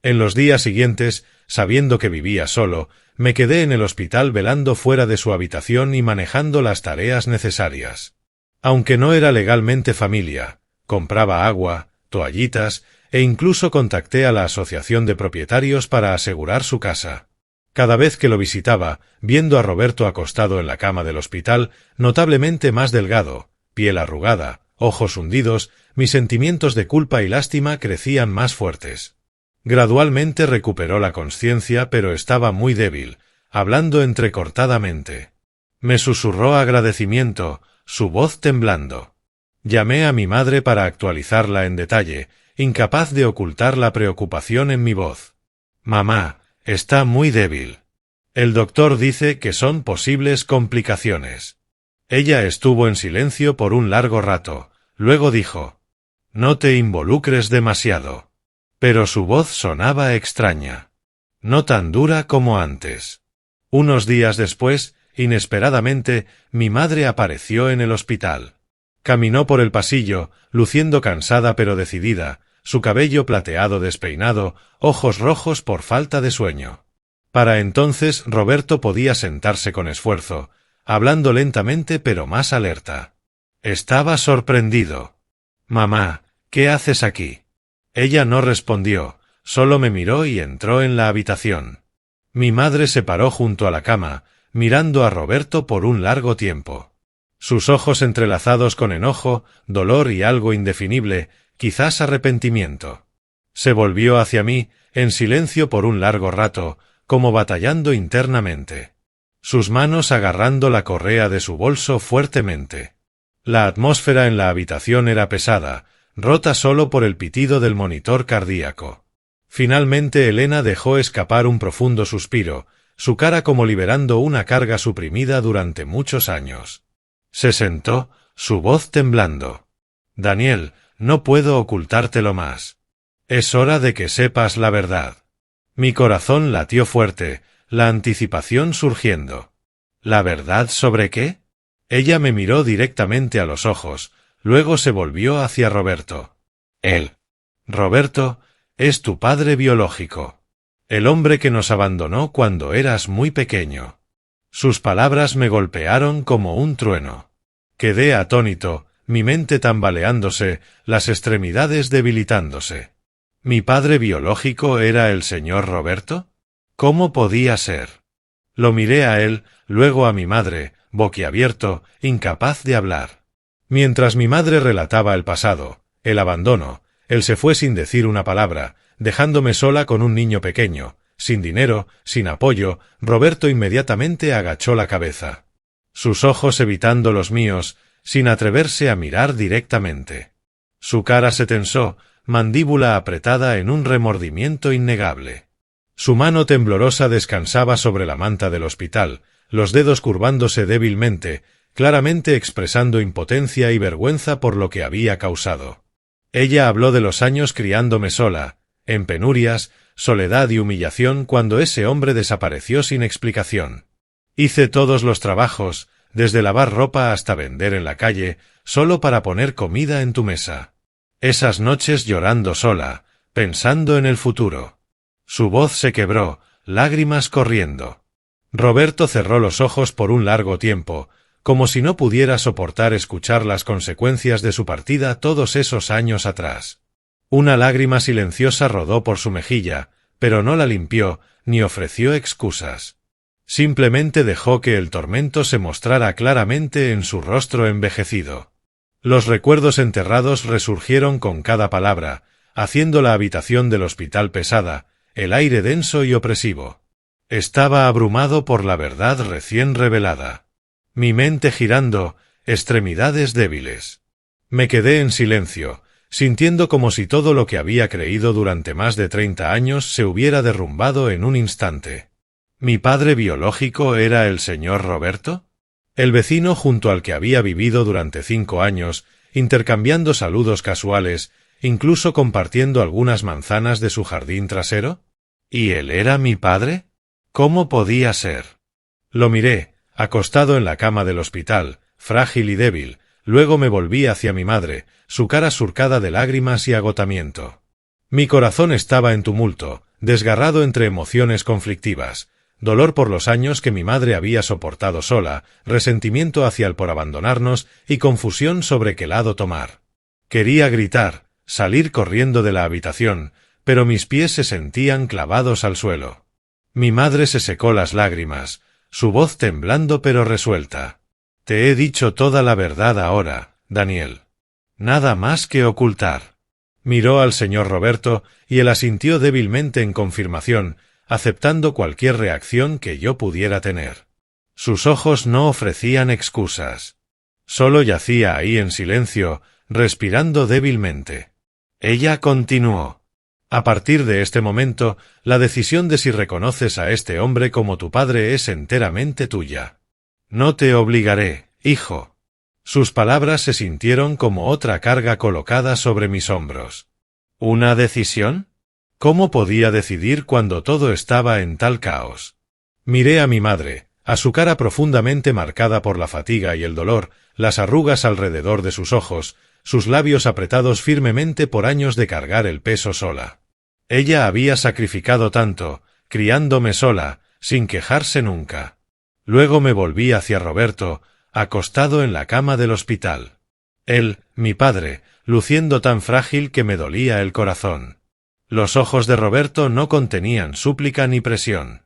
En los días siguientes, sabiendo que vivía solo, me quedé en el hospital velando fuera de su habitación y manejando las tareas necesarias. Aunque no era legalmente familia, compraba agua, toallitas e incluso contacté a la asociación de propietarios para asegurar su casa. Cada vez que lo visitaba, viendo a Roberto acostado en la cama del hospital, notablemente más delgado, piel arrugada, ojos hundidos, mis sentimientos de culpa y lástima crecían más fuertes. Gradualmente recuperó la consciencia, pero estaba muy débil, hablando entrecortadamente. Me susurró agradecimiento, su voz temblando. Llamé a mi madre para actualizarla en detalle, incapaz de ocultar la preocupación en mi voz. Mamá, está muy débil. El doctor dice que son posibles complicaciones. Ella estuvo en silencio por un largo rato, luego dijo: No te involucres demasiado. Pero su voz sonaba extraña. No tan dura como antes. Unos días después, inesperadamente, mi madre apareció en el hospital. Caminó por el pasillo, luciendo cansada pero decidida, su cabello plateado despeinado, ojos rojos por falta de sueño. Para entonces Roberto podía sentarse con esfuerzo, hablando lentamente pero más alerta. Estaba sorprendido. Mamá, ¿qué haces aquí? Ella no respondió, solo me miró y entró en la habitación. Mi madre se paró junto a la cama, mirando a Roberto por un largo tiempo. Sus ojos entrelazados con enojo, dolor y algo indefinible, quizás arrepentimiento. Se volvió hacia mí, en silencio por un largo rato, como batallando internamente. Sus manos agarrando la correa de su bolso fuertemente. La atmósfera en la habitación era pesada, rota solo por el pitido del monitor cardíaco. Finalmente Elena dejó escapar un profundo suspiro, su cara como liberando una carga suprimida durante muchos años. Se sentó, su voz temblando. Daniel, no puedo ocultártelo más. Es hora de que sepas la verdad. Mi corazón latió fuerte, la anticipación surgiendo. ¿La verdad sobre qué? Ella me miró directamente a los ojos, luego se volvió hacia Roberto. Él. Roberto, es tu padre biológico. El hombre que nos abandonó cuando eras muy pequeño. Sus palabras me golpearon como un trueno. Quedé atónito, mi mente tambaleándose, las extremidades debilitándose. ¿Mi padre biológico era el señor Roberto? ¿Cómo podía ser? Lo miré a él, luego a mi madre, boquiabierto, incapaz de hablar. Mientras mi madre relataba el pasado, el abandono, él se fue sin decir una palabra, dejándome sola con un niño pequeño, sin dinero, sin apoyo. Roberto inmediatamente agachó la cabeza. Sus ojos evitando los míos, sin atreverse a mirar directamente. Su cara se tensó, mandíbula apretada en un remordimiento innegable. Su mano temblorosa descansaba sobre la manta del hospital, los dedos curvándose débilmente, claramente expresando impotencia y vergüenza por lo que había causado. Ella habló de los años criándome sola, en penurias, soledad y humillación cuando ese hombre desapareció sin explicación. Hice todos los trabajos, desde lavar ropa hasta vender en la calle, solo para poner comida en tu mesa. Esas noches llorando sola, pensando en el futuro. Su voz se quebró, lágrimas corriendo. Roberto cerró los ojos por un largo tiempo, como si no pudiera soportar escuchar las consecuencias de su partida todos esos años atrás. Una lágrima silenciosa rodó por su mejilla, pero no la limpió, ni ofreció excusas. Simplemente dejó que el tormento se mostrara claramente en su rostro envejecido. Los recuerdos enterrados resurgieron con cada palabra, haciendo la habitación del hospital pesada, el aire denso y opresivo. Estaba abrumado por la verdad recién revelada. Mi mente girando, extremidades débiles. Me quedé en silencio, sintiendo como si todo lo que había creído durante más de 30 años se hubiera derrumbado en un instante. ¿Mi padre biológico era el señor Roberto? El vecino junto al que había vivido durante 5 años, intercambiando saludos casuales, incluso compartiendo algunas manzanas de su jardín trasero? ¿Y él era mi padre? ¿Cómo podía ser? Lo miré, acostado en la cama del hospital, frágil y débil. Luego me volví hacia mi madre, su cara surcada de lágrimas y agotamiento. Mi corazón estaba en tumulto, desgarrado entre emociones conflictivas, dolor por los años que mi madre había soportado sola, resentimiento hacia él por abandonarnos y confusión sobre qué lado tomar. Quería gritar, salir corriendo de la habitación, pero mis pies se sentían clavados al suelo. Mi madre se secó las lágrimas, su voz temblando pero resuelta. Te he dicho toda la verdad ahora, Daniel. Nada más que ocultar. Miró al señor Roberto y él asintió débilmente en confirmación, aceptando cualquier reacción que yo pudiera tener. Sus ojos no ofrecían excusas. Solo yacía ahí en silencio, respirando débilmente. Ella continuó. A partir de este momento, la decisión de si reconoces a este hombre como tu padre es enteramente tuya. No te obligaré, hijo. Sus palabras se sintieron como otra carga colocada sobre mis hombros. ¿Una decisión? ¿Cómo podía decidir cuando todo estaba en tal caos? Miré a mi madre, a su cara profundamente marcada por la fatiga y el dolor, las arrugas alrededor de sus ojos, sus labios apretados firmemente por años de cargar el peso sola. Ella había sacrificado tanto, criándome sola, sin quejarse nunca. Luego me volví hacia Roberto, acostado en la cama del hospital. Él, mi padre, luciendo tan frágil que me dolía el corazón. Los ojos de Roberto no contenían súplica ni presión.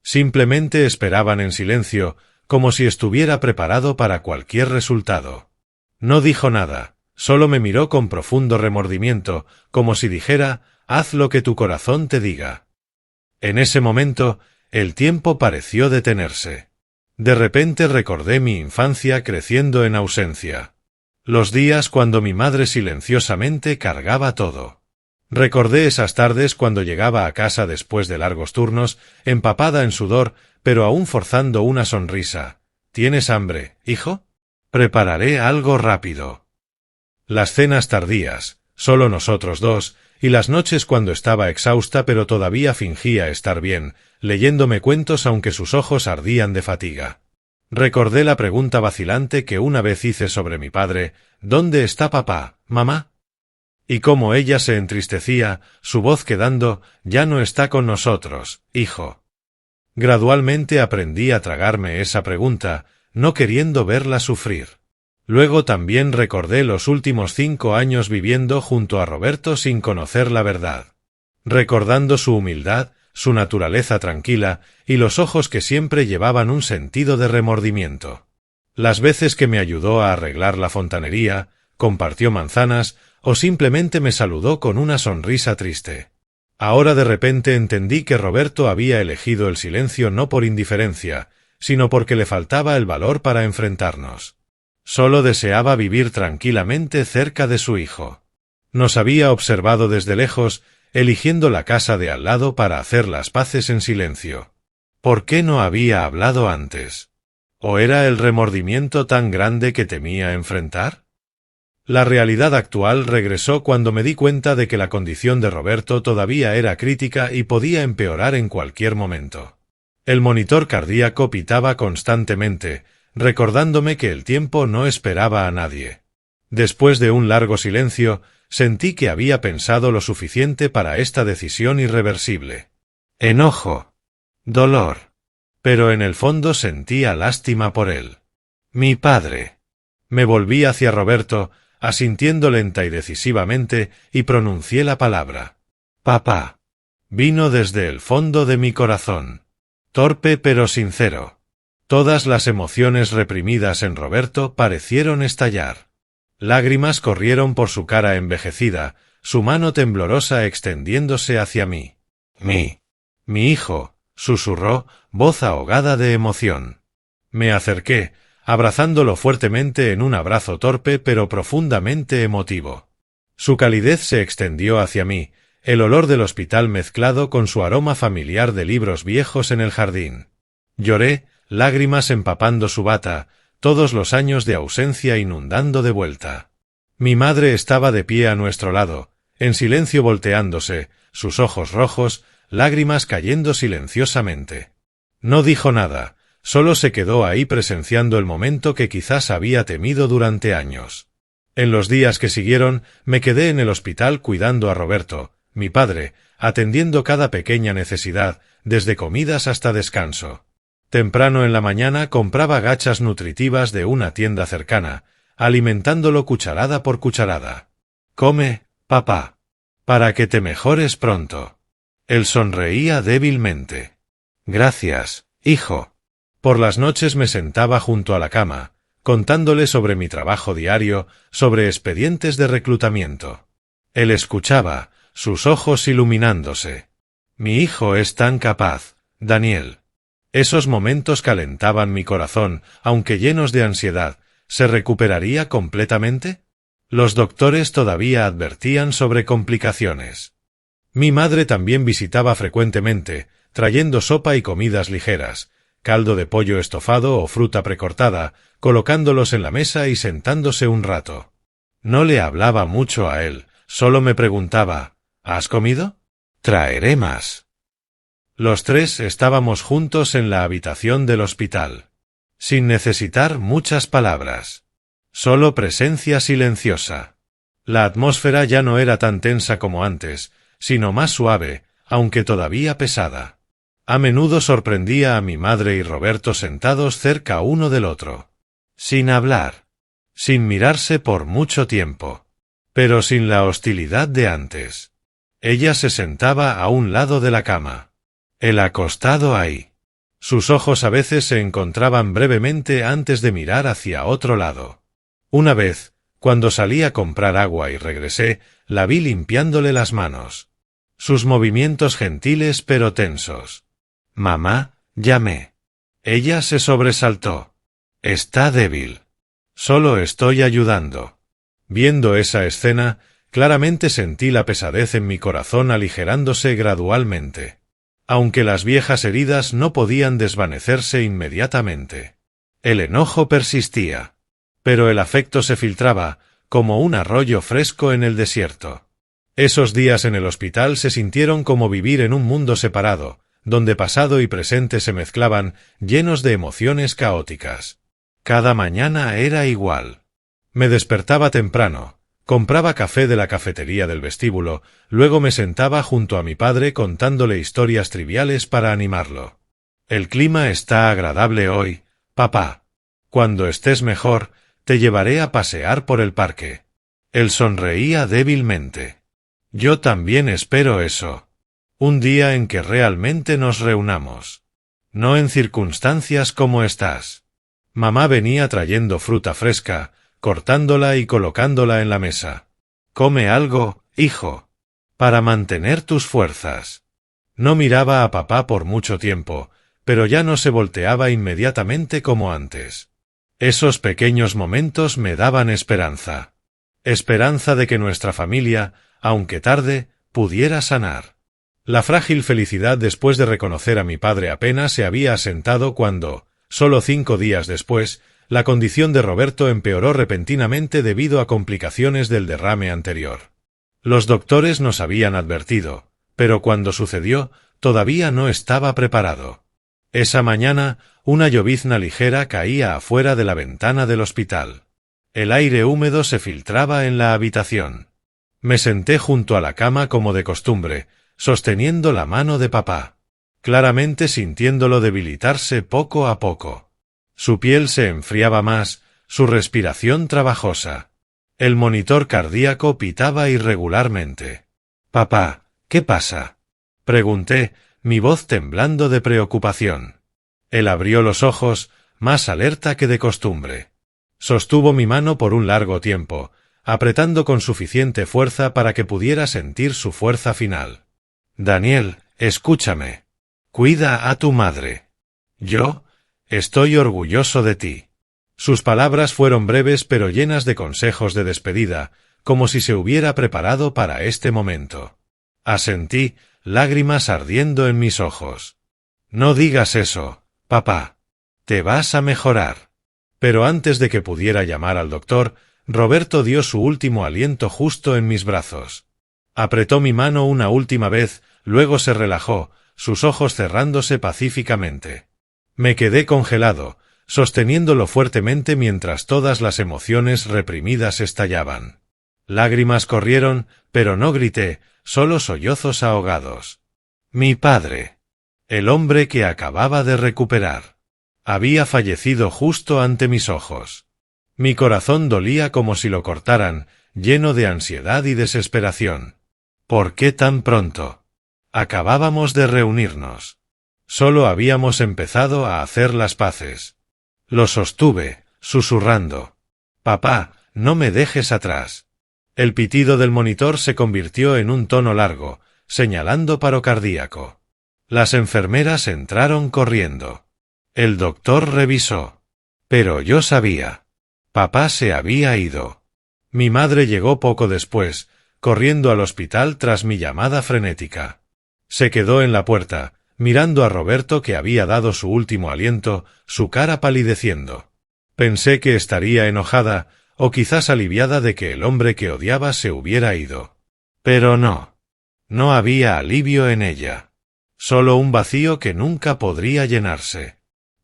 Simplemente esperaban en silencio, como si estuviera preparado para cualquier resultado. No dijo nada, solo me miró con profundo remordimiento, como si dijera, haz lo que tu corazón te diga. En ese momento, el tiempo pareció detenerse. De repente recordé mi infancia creciendo en ausencia. Los días cuando mi madre silenciosamente cargaba todo. Recordé esas tardes cuando llegaba a casa después de largos turnos, empapada en sudor, pero aún forzando una sonrisa. ¿Tienes hambre, hijo? Prepararé algo rápido. Las cenas tardías, solo nosotros dos, y las noches cuando estaba exhausta pero todavía fingía estar bien, leyéndome cuentos aunque sus ojos ardían de fatiga. Recordé la pregunta vacilante que una vez hice sobre mi padre, ¿dónde está papá, mamá? Y cómo ella se entristecía, su voz quedando, ya no está con nosotros, hijo. Gradualmente aprendí a tragarme esa pregunta, no queriendo verla sufrir. Luego también recordé los últimos 5 años viviendo junto a Roberto sin conocer la verdad. Recordando su humildad, su naturaleza tranquila y los ojos que siempre llevaban un sentido de remordimiento. Las veces que me ayudó a arreglar la fontanería, compartió manzanas o simplemente me saludó con una sonrisa triste. Ahora de repente entendí que Roberto había elegido el silencio no por indiferencia, sino porque le faltaba el valor para enfrentarnos. Solo deseaba vivir tranquilamente cerca de su hijo. Nos había observado desde lejos, eligiendo la casa de al lado para hacer las paces en silencio. ¿Por qué no había hablado antes? ¿O era el remordimiento tan grande que temía enfrentar? La realidad actual regresó cuando me di cuenta de que la condición de Roberto todavía era crítica y podía empeorar en cualquier momento. El monitor cardíaco pitaba constantemente, recordándome que el tiempo no esperaba a nadie. Después de un largo silencio, sentí que había pensado lo suficiente para esta decisión irreversible. Enojo. Dolor. Pero en el fondo sentía lástima por él. Mi padre. Me volví hacia Roberto, asintiendo lenta y decisivamente, y pronuncié la palabra. Papá. Vino desde el fondo de mi corazón. Torpe pero sincero. Todas las emociones reprimidas en Roberto parecieron estallar. Lágrimas corrieron por su cara envejecida, su mano temblorosa extendiéndose hacia mí. Mi hijo, susurró, voz ahogada de emoción. Me acerqué, abrazándolo fuertemente en un abrazo torpe pero profundamente emotivo. Su calidez se extendió hacia mí, el olor del hospital mezclado con su aroma familiar de libros viejos en el jardín. Lloré, lágrimas empapando su bata, todos los años de ausencia inundando de vuelta. Mi madre estaba de pie a nuestro lado, en silencio volteándose, sus ojos rojos, lágrimas cayendo silenciosamente. No dijo nada, solo se quedó ahí presenciando el momento que quizás había temido durante años. En los días que siguieron, me quedé en el hospital cuidando a Roberto, mi padre, atendiendo cada pequeña necesidad, desde comidas hasta descanso. Temprano en la mañana compraba gachas nutritivas de una tienda cercana, alimentándolo cucharada por cucharada. «Come, papá, para que te mejores pronto». Él sonreía débilmente. «Gracias, hijo». Por las noches me sentaba junto a la cama, contándole sobre mi trabajo diario, sobre expedientes de reclutamiento. Él escuchaba, sus ojos iluminándose. «Mi hijo es tan capaz, Daniel». Esos momentos calentaban mi corazón, aunque llenos de ansiedad. ¿Se recuperaría completamente? Los doctores todavía advertían sobre complicaciones. Mi madre también visitaba frecuentemente, trayendo sopa y comidas ligeras, caldo de pollo estofado o fruta precortada, colocándolos en la mesa y sentándose un rato. No le hablaba mucho a él, solo me preguntaba, ¿has comido? Traeré más. Los tres estábamos juntos en la habitación del hospital. Sin necesitar muchas palabras. Solo presencia silenciosa. La atmósfera ya no era tan tensa como antes, sino más suave, aunque todavía pesada. A menudo sorprendía a mi madre y Roberto sentados cerca uno del otro. Sin hablar. Sin mirarse por mucho tiempo. Pero sin la hostilidad de antes. Ella se sentaba a un lado de la cama. Él acostado ahí. Sus ojos a veces se encontraban brevemente antes de mirar hacia otro lado. Una vez, cuando salí a comprar agua y regresé, la vi limpiándole las manos. Sus movimientos gentiles pero tensos. «Mamá», llamé. Ella se sobresaltó. «Está débil. Solo estoy ayudando». Viendo esa escena, claramente sentí la pesadez en mi corazón aligerándose gradualmente. Aunque las viejas heridas no podían desvanecerse inmediatamente. El enojo persistía. Pero el afecto se filtraba, como un arroyo fresco en el desierto. Esos días en el hospital se sintieron como vivir en un mundo separado, donde pasado y presente se mezclaban, llenos de emociones caóticas. Cada mañana era igual. Me despertaba temprano. Compraba café de la cafetería del vestíbulo, luego me sentaba junto a mi padre contándole historias triviales para animarlo. «El clima está agradable hoy, papá. Cuando estés mejor, te llevaré a pasear por el parque». Él sonreía débilmente. «Yo también espero eso. Un día en que realmente nos reunamos. No en circunstancias como estas». Mamá venía trayendo fruta fresca, cortándola y colocándola en la mesa. «Come algo, hijo, para mantener tus fuerzas». No miraba a papá por mucho tiempo, pero ya no se volteaba inmediatamente como antes. Esos pequeños momentos me daban esperanza. Esperanza de que nuestra familia, aunque tarde, pudiera sanar. La frágil felicidad después de reconocer a mi padre apenas se había asentado cuando, solo 5 días después, la condición de Roberto empeoró repentinamente debido a complicaciones del derrame anterior. Los doctores nos habían advertido, pero cuando sucedió, todavía no estaba preparado. Esa mañana, una llovizna ligera caía afuera de la ventana del hospital. El aire húmedo se filtraba en la habitación. Me senté junto a la cama como de costumbre, sosteniendo la mano de papá, claramente sintiéndolo debilitarse poco a poco. Su piel se enfriaba más, su respiración trabajosa. El monitor cardíaco pitaba irregularmente. «Papá, ¿qué pasa?», pregunté, mi voz temblando de preocupación. Él abrió los ojos, más alerta que de costumbre. Sostuvo mi mano por un largo tiempo, apretando con suficiente fuerza para que pudiera sentir su fuerza final. «Daniel, escúchame. Cuida a tu madre. Yo estoy orgulloso de ti. Sus palabras fueron breves pero llenas de consejos de despedida, como si se hubiera preparado para este momento. Asentí, lágrimas ardiendo en mis ojos. No digas eso, papá. Te vas a mejorar. Pero antes de que pudiera llamar al doctor, Roberto dio su último aliento justo en mis brazos. Apretó mi mano una última vez, luego se relajó, sus ojos cerrándose pacíficamente. Me quedé congelado, sosteniéndolo fuertemente mientras todas las emociones reprimidas estallaban. Lágrimas corrieron, pero no grité, solo sollozos ahogados. Mi padre. El hombre que acababa de recuperar. Había fallecido justo ante mis ojos. Mi corazón dolía como si lo cortaran, lleno de ansiedad y desesperación. ¿Por qué tan pronto? Acabábamos de reunirnos. Solo habíamos empezado a hacer las paces. Lo sostuve, susurrando. Papá, no me dejes atrás. El pitido del monitor se convirtió en un tono largo, señalando paro cardíaco. Las enfermeras entraron corriendo. El doctor revisó. Pero yo sabía. Papá se había ido. Mi madre llegó poco después, corriendo al hospital tras mi llamada frenética. Se quedó en la puerta, mirando a Roberto que había dado su último aliento, su cara palideciendo. Pensé que estaría enojada, o quizás aliviada de que el hombre que odiaba se hubiera ido. Pero no. No había alivio en ella. Solo un vacío que nunca podría llenarse.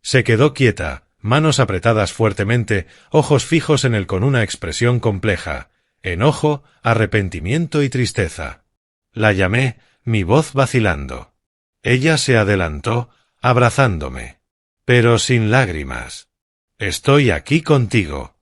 Se quedó quieta, manos apretadas fuertemente, ojos fijos en él con una expresión compleja, enojo, arrepentimiento y tristeza. La llamé, mi voz vacilando. Ella se adelantó, abrazándome. Pero sin lágrimas. Estoy aquí contigo.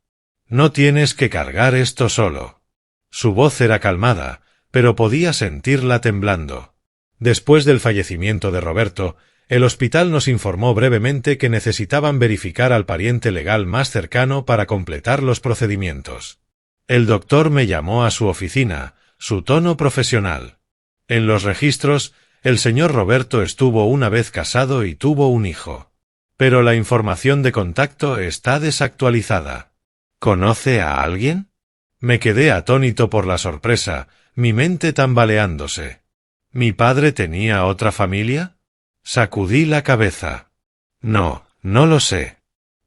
No tienes que cargar esto solo. Su voz era calmada, pero podía sentirla temblando. Después del fallecimiento de Roberto, el hospital nos informó brevemente que necesitaban verificar al pariente legal más cercano para completar los procedimientos. El doctor me llamó a su oficina, su tono profesional. En los registros, el señor Roberto estuvo una vez casado y tuvo un hijo. Pero la información de contacto está desactualizada. ¿Conoce a alguien? Me quedé atónito por la sorpresa, mi mente tambaleándose. ¿Mi padre tenía otra familia? Sacudí la cabeza. No, no lo sé.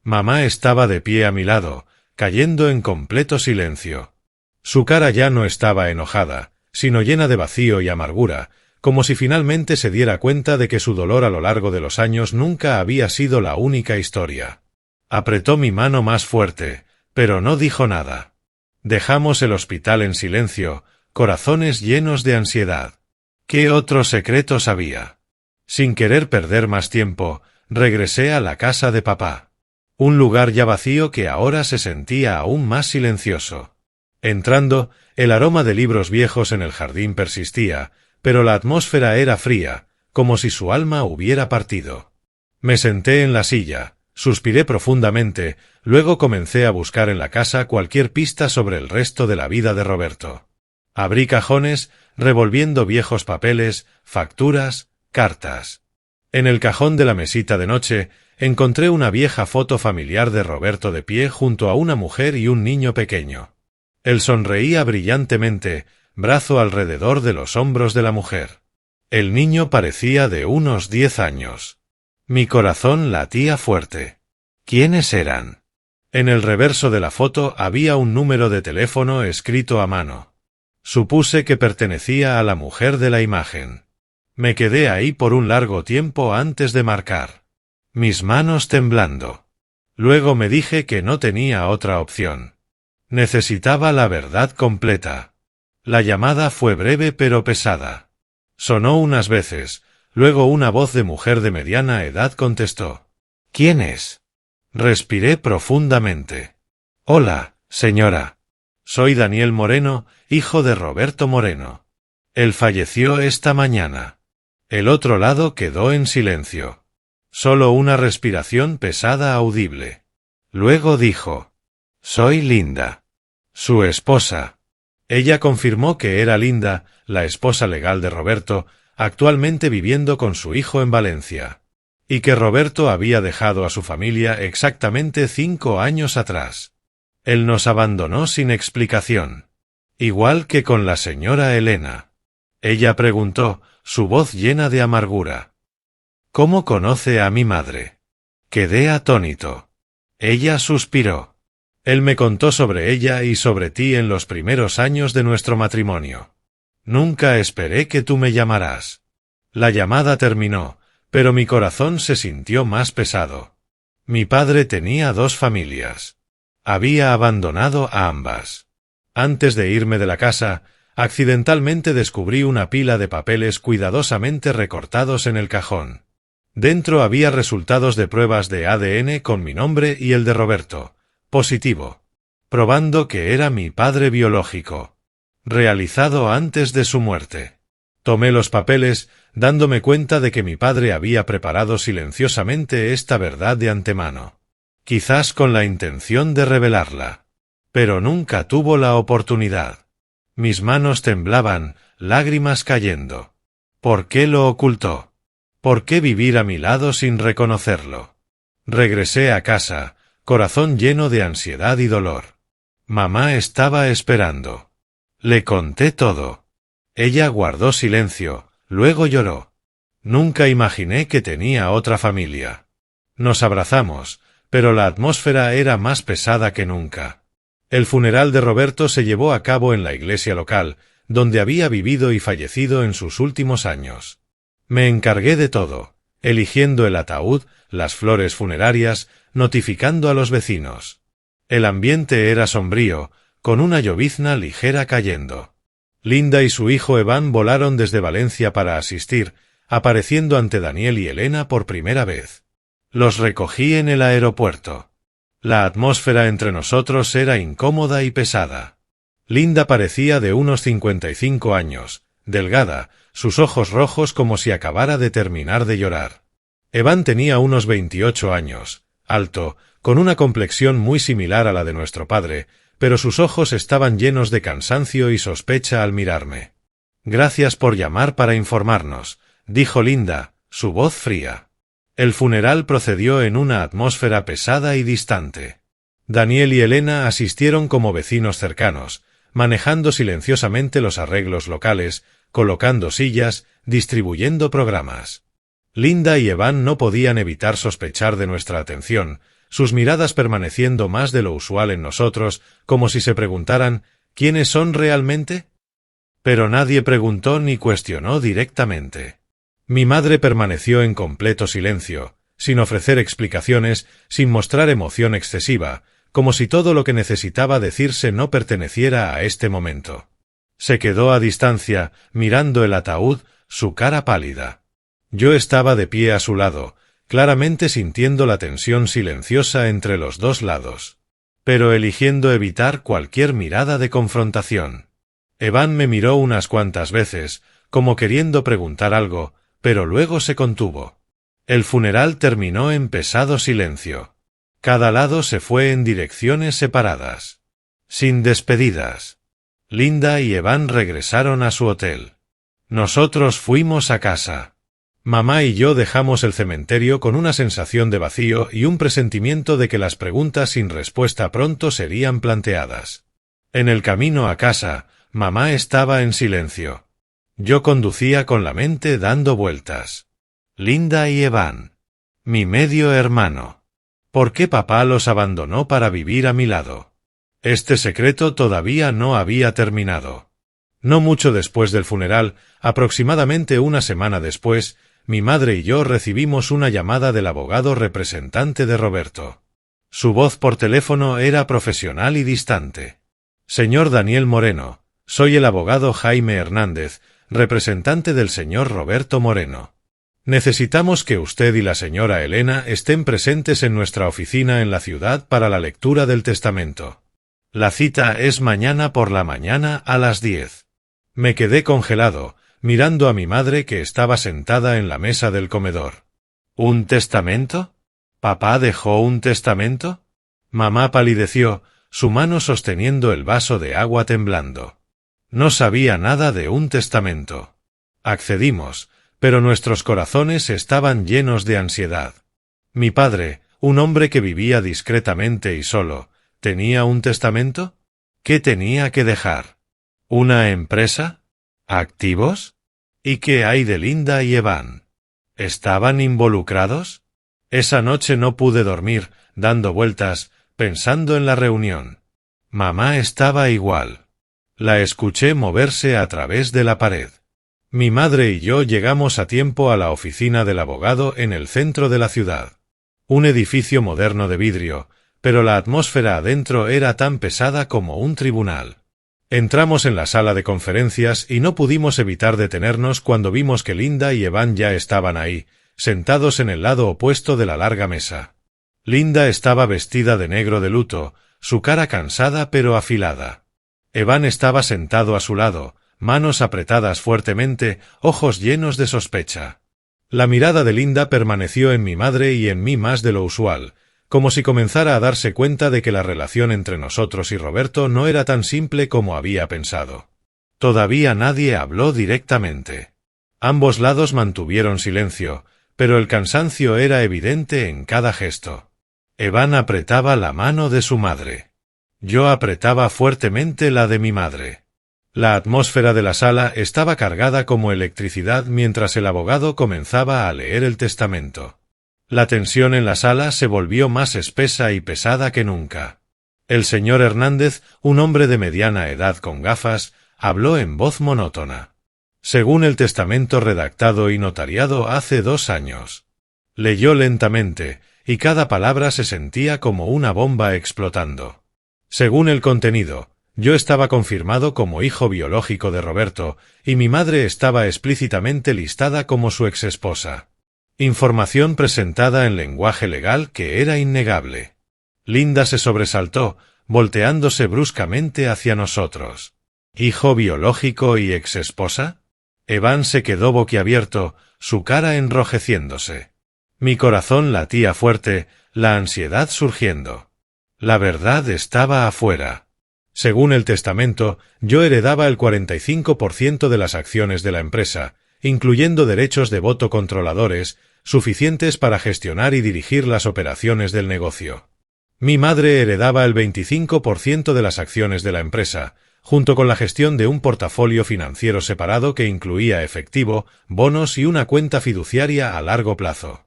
Mamá estaba de pie a mi lado, cayendo en completo silencio. Su cara ya no estaba enojada, sino llena de vacío y amargura, como si finalmente se diera cuenta de que su dolor a lo largo de los años nunca había sido la única historia. Apretó mi mano más fuerte, pero no dijo nada. Dejamos el hospital en silencio, corazones llenos de ansiedad. ¿Qué otros secretos había? Sin querer perder más tiempo, regresé a la casa de papá. Un lugar ya vacío que ahora se sentía aún más silencioso. Entrando, el aroma de libros viejos en el jardín persistía, pero la atmósfera era fría, como si su alma hubiera partido. Me senté en la silla, suspiré profundamente, luego comencé a buscar en la casa cualquier pista sobre el resto de la vida de Roberto. Abrí cajones, revolviendo viejos papeles, facturas, cartas. En el cajón de la mesita de noche, encontré una vieja foto familiar de Roberto de pie junto a una mujer y un niño pequeño. Él sonreía brillantemente, brazo alrededor de los hombros de la mujer. El niño parecía de unos 10 años. Mi corazón latía fuerte. ¿Quiénes eran? En el reverso de la foto había un número de teléfono escrito a mano. Supuse que pertenecía a la mujer de la imagen. Me quedé ahí por un largo tiempo antes de marcar. Mis manos temblando. Luego me dije que no tenía otra opción. Necesitaba la verdad completa. La llamada fue breve pero pesada. Sonó unas veces, luego una voz de mujer de mediana edad contestó. ¿Quién es? Respiré profundamente. Hola, señora. Soy Daniel Moreno, hijo de Roberto Moreno. Él falleció esta mañana. El otro lado quedó en silencio. Solo una respiración pesada audible. Luego dijo. Soy Linda. Su esposa. Ella confirmó que era Linda, la esposa legal de Roberto, actualmente viviendo con su hijo en Valencia. y que Roberto había dejado a su familia exactamente 5 años atrás. Él nos abandonó sin explicación. Igual que con la señora Elena. Ella preguntó, su voz llena de amargura. ¿Cómo conoce a mi madre? Quedé atónito. Ella suspiró. Él me contó sobre ella y sobre ti en los primeros años de nuestro matrimonio. Nunca esperé que tú me llamaras. La llamada terminó, pero mi corazón se sintió más pesado. Mi padre tenía 2 familias. Había abandonado a ambas. Antes de irme de la casa, accidentalmente descubrí una pila de papeles cuidadosamente recortados en el cajón. Dentro había resultados de pruebas de ADN con mi nombre y el de Roberto, positivo, probando que era mi padre biológico, realizado antes de su muerte. Tomé los papeles, dándome cuenta de que mi padre había preparado silenciosamente esta verdad de antemano, quizás con la intención de revelarla. Pero nunca tuvo la oportunidad. Mis manos temblaban, lágrimas cayendo. ¿Por qué lo ocultó? ¿Por qué vivir a mi lado sin reconocerlo? Regresé a casa, corazón lleno de ansiedad y dolor. Mamá estaba esperando. Le conté todo. Ella guardó silencio, luego lloró. Nunca imaginé que tenía otra familia. Nos abrazamos, pero la atmósfera era más pesada que nunca. El funeral de Roberto se llevó a cabo en la iglesia local, donde había vivido y fallecido en sus últimos años. Me encargué de todo, eligiendo el ataúd, las flores funerarias, notificando a los vecinos. El ambiente era sombrío, con una llovizna ligera cayendo. Linda y su hijo Evan volaron desde Valencia para asistir, apareciendo ante Daniel y Elena por primera vez. Los recogí en el aeropuerto. La atmósfera entre nosotros era incómoda y pesada. Linda parecía de unos 55 años, delgada, sus ojos rojos como si acabara de terminar de llorar. Evan tenía unos 28 años, alto, con una complexión muy similar a la de nuestro padre, pero sus ojos estaban llenos de cansancio y sospecha al mirarme. Gracias por llamar para informarnos, dijo Linda, su voz fría. El funeral procedió en una atmósfera pesada y distante. Daniel y Elena asistieron como vecinos cercanos, manejando silenciosamente los arreglos locales, colocando sillas, distribuyendo programas. Linda y Evan no podían evitar sospechar de nuestra atención, sus miradas permaneciendo más de lo usual en nosotros, como si se preguntaran ¿quiénes son realmente? Pero nadie preguntó ni cuestionó directamente. Mi madre permaneció en completo silencio, sin ofrecer explicaciones, sin mostrar emoción excesiva, como si todo lo que necesitaba decirse no perteneciera a este momento. Se quedó a distancia, mirando el ataúd, su cara pálida. Yo estaba de pie a su lado, claramente sintiendo la tensión silenciosa entre los 2 lados, pero eligiendo evitar cualquier mirada de confrontación. Evan me miró unas cuantas veces, como queriendo preguntar algo, pero luego se contuvo. El funeral terminó en pesado silencio. Cada lado se fue en direcciones separadas. Sin despedidas. Linda y Evan regresaron a su hotel. Nosotros fuimos a casa. Mamá y yo dejamos el cementerio con una sensación de vacío y un presentimiento de que las preguntas sin respuesta pronto serían planteadas. En el camino a casa, mamá estaba en silencio. Yo conducía con la mente dando vueltas. Linda y Evan. Mi medio hermano. ¿Por qué papá los abandonó para vivir a mi lado? Este secreto todavía no había terminado. No mucho después del funeral, aproximadamente una semana después, mi madre y yo recibimos una llamada del abogado representante de Roberto. Su voz por teléfono era profesional y distante. Señor Daniel Moreno, soy el abogado Jaime Hernández, representante del señor Roberto Moreno. Necesitamos que usted y la señora Elena estén presentes en nuestra oficina en la ciudad para la lectura del testamento. La cita es mañana por la mañana a las 10. Me quedé congelado, mirando a mi madre que estaba sentada en la mesa del comedor. ¿Un testamento? ¿Papá dejó un testamento? Mamá palideció, su mano sosteniendo el vaso de agua temblando. No sabía nada de un testamento. Accedimos, pero nuestros corazones estaban llenos de ansiedad. Mi padre, un hombre que vivía discretamente y solo, ¿tenía un testamento? ¿Qué tenía que dejar? ¿Una empresa? ¿Activos? ¿Y qué hay de Linda y Evan? ¿Estaban involucrados? Esa noche no pude dormir, dando vueltas, pensando en la reunión. Mamá estaba igual. La escuché moverse a través de la pared. Mi madre y yo llegamos a tiempo a la oficina del abogado en el centro de la ciudad. Un edificio moderno de vidrio, pero la atmósfera adentro era tan pesada como un tribunal. Entramos en la sala de conferencias y no pudimos evitar detenernos cuando vimos que Linda y Evan ya estaban ahí, sentados en el lado opuesto de la larga mesa. Linda estaba vestida de negro de luto, su cara cansada pero afilada. Evan estaba sentado a su lado, manos apretadas fuertemente, ojos llenos de sospecha. La mirada de Linda permaneció en mi madre y en mí más de lo usual, como si comenzara a darse cuenta de que la relación entre nosotros y Roberto no era tan simple como había pensado. Todavía nadie habló directamente. Ambos lados mantuvieron silencio, pero el cansancio era evidente en cada gesto. Evan apretaba la mano de su madre. Yo apretaba fuertemente la de mi madre. La atmósfera de la sala estaba cargada como electricidad mientras el abogado comenzaba a leer el testamento. La tensión en la sala se volvió más espesa y pesada que nunca. El señor Hernández, un hombre de mediana edad con gafas, habló en voz monótona. Según el testamento redactado y notariado hace 2 años. Leyó lentamente, y cada palabra se sentía como una bomba explotando. Según el contenido, yo estaba confirmado como hijo biológico de Roberto, y mi madre estaba explícitamente listada como su exesposa. Información presentada en lenguaje legal que era innegable. Linda se sobresaltó, volteándose bruscamente hacia nosotros. ¿Hijo biológico y exesposa? Evan se quedó boquiabierto, su cara enrojeciéndose. Mi corazón latía fuerte, la ansiedad surgiendo. La verdad estaba afuera. Según el testamento, yo heredaba el 45% de las acciones de la empresa, incluyendo derechos de voto controladores, suficientes para gestionar y dirigir las operaciones del negocio. Mi madre heredaba el 25% de las acciones de la empresa, junto con la gestión de un portafolio financiero separado que incluía efectivo, bonos y una cuenta fiduciaria a largo plazo.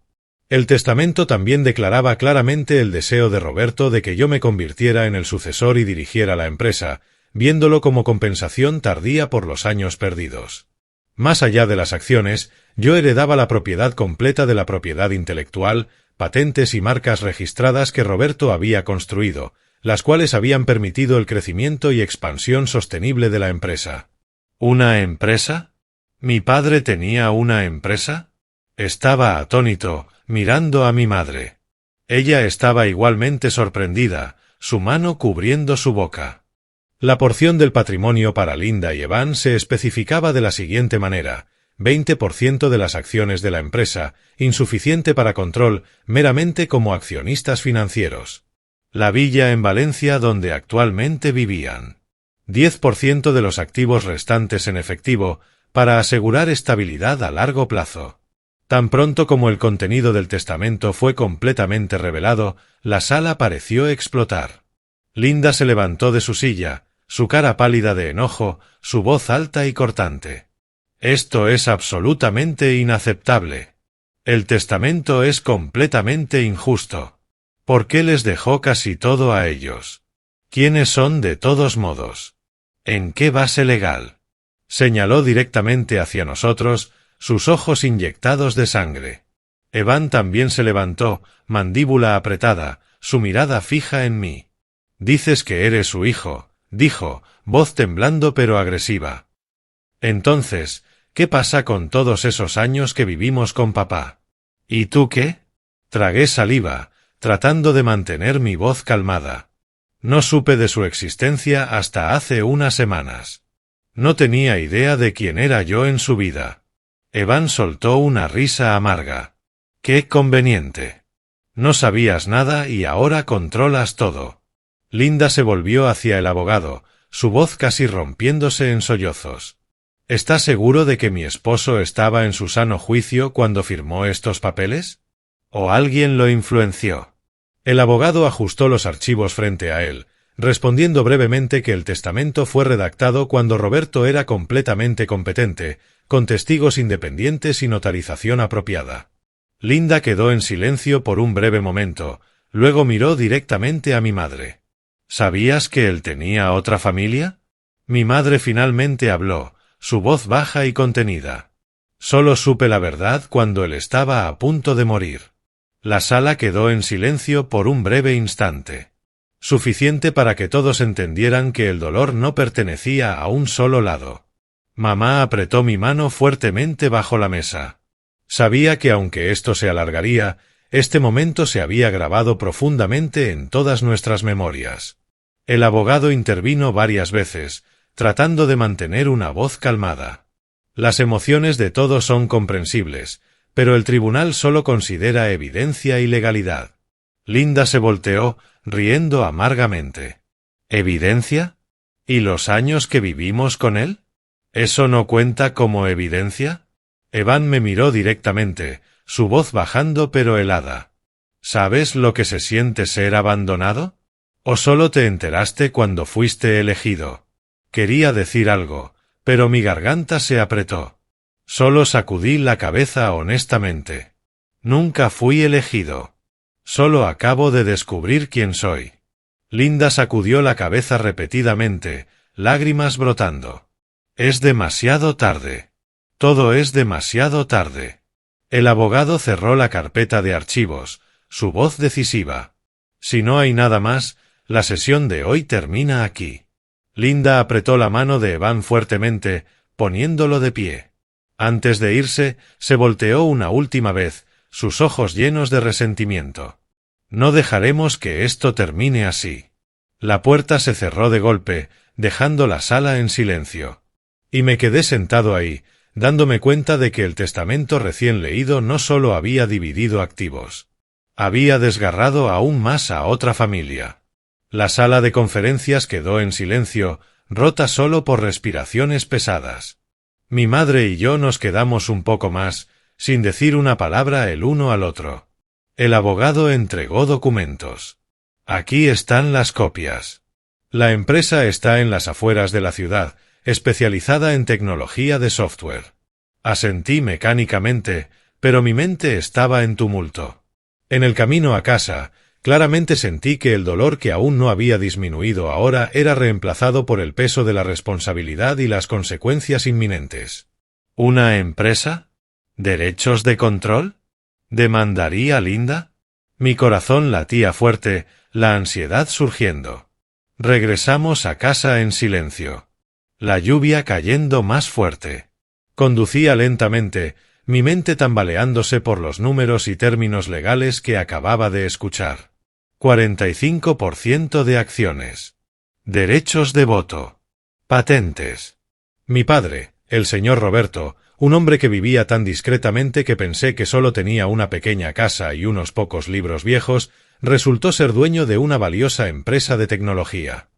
El testamento también declaraba claramente el deseo de Roberto de que yo me convirtiera en el sucesor y dirigiera la empresa, viéndolo como compensación tardía por los años perdidos. Más allá de las acciones, yo heredaba la propiedad completa de la propiedad intelectual, patentes y marcas registradas que Roberto había construido, las cuales habían permitido el crecimiento y expansión sostenible de la empresa. ¿Una empresa? ¿Mi padre tenía una empresa? Estaba atónito, mirando a mi madre. Ella estaba igualmente sorprendida, su mano cubriendo su boca. La porción del patrimonio para Linda y Evan se especificaba de la siguiente manera: 20% de las acciones de la empresa, insuficiente para control, meramente como accionistas financieros. La villa en Valencia donde actualmente vivían. 10% de los activos restantes en efectivo, para asegurar estabilidad a largo plazo. Tan pronto como el contenido del testamento fue completamente revelado, la sala pareció explotar. Linda se levantó de su silla, su cara pálida de enojo, su voz alta y cortante. Esto es absolutamente inaceptable. El testamento es completamente injusto. ¿Por qué les dejó casi todo a ellos? ¿Quiénes son de todos modos? ¿En qué base legal? Señaló directamente hacia nosotros, sus ojos inyectados de sangre. Evan también se levantó, mandíbula apretada, su mirada fija en mí. Dices que eres su hijo, dijo, voz temblando pero agresiva. Entonces, ¿qué pasa con todos esos años que vivimos con papá? ¿Y tú qué? Tragué saliva, tratando de mantener mi voz calmada. No supe de su existencia hasta hace unas semanas. No tenía idea de quién era yo en su vida. Evan soltó una risa amarga. ¡Qué conveniente! No sabías nada y ahora controlas todo. Linda se volvió hacia el abogado, su voz casi rompiéndose en sollozos. ¿Está seguro de que mi esposo estaba en su sano juicio cuando firmó estos papeles? ¿O alguien lo influenció? El abogado ajustó los archivos frente a él, respondiendo brevemente que el testamento fue redactado cuando Roberto era completamente competente, con testigos independientes y notarización apropiada. Linda quedó en silencio por un breve momento, luego miró directamente a mi madre. ¿Sabías que él tenía otra familia? Mi madre finalmente habló, su voz baja y contenida. Solo supe la verdad cuando él estaba a punto de morir. La sala quedó en silencio por un breve instante. Suficiente para que todos entendieran que el dolor no pertenecía a un solo lado. Mamá apretó mi mano fuertemente bajo la mesa. Sabía que aunque esto se alargaría, este momento se había grabado profundamente en todas nuestras memorias. El abogado intervino varias veces, tratando de mantener una voz calmada. Las emociones de todos son comprensibles, pero el tribunal solo considera evidencia y legalidad. Linda se volteó, riendo amargamente. ¿Evidencia? ¿Y los años que vivimos con él? ¿Eso no cuenta como evidencia? Evan me miró directamente, su voz bajando pero helada. ¿Sabes lo que se siente ser abandonado? ¿O solo te enteraste cuando fuiste elegido? Quería decir algo, pero mi garganta se apretó. Solo sacudí la cabeza honestamente. Nunca fui elegido. Solo acabo de descubrir quién soy. Linda sacudió la cabeza repetidamente, lágrimas brotando. Es demasiado tarde. Todo es demasiado tarde. El abogado cerró la carpeta de archivos, su voz decisiva. Si no hay nada más, la sesión de hoy termina aquí. Linda apretó la mano de Evan fuertemente, poniéndolo de pie. Antes de irse, se volteó una última vez, sus ojos llenos de resentimiento. No dejaremos que esto termine así. La puerta se cerró de golpe, dejando la sala en silencio. Y me quedé sentado ahí, dándome cuenta de que el testamento recién leído no solo había dividido activos. Había desgarrado aún más a otra familia. La sala de conferencias quedó en silencio, rota solo por respiraciones pesadas. Mi madre y yo nos quedamos un poco más, sin decir una palabra el uno al otro. El abogado entregó documentos. Aquí están las copias. La empresa está en las afueras de la ciudad, especializada en tecnología de software. Asentí mecánicamente, pero mi mente estaba en tumulto. En el camino a casa, claramente sentí que el dolor que aún no había disminuido ahora era reemplazado por el peso de la responsabilidad y las consecuencias inminentes. ¿Una empresa? ¿Derechos de control? ¿Demandaría Linda? Mi corazón latía fuerte, la ansiedad surgiendo. Regresamos a casa en silencio. La lluvia cayendo más fuerte. Conducía lentamente, mi mente tambaleándose por los números y términos legales que acababa de escuchar. 45% de acciones. Derechos de voto. Patentes. Mi padre, el señor Roberto, un hombre que vivía tan discretamente que pensé que solo tenía una pequeña casa y unos pocos libros viejos, resultó ser dueño de una valiosa empresa de tecnología.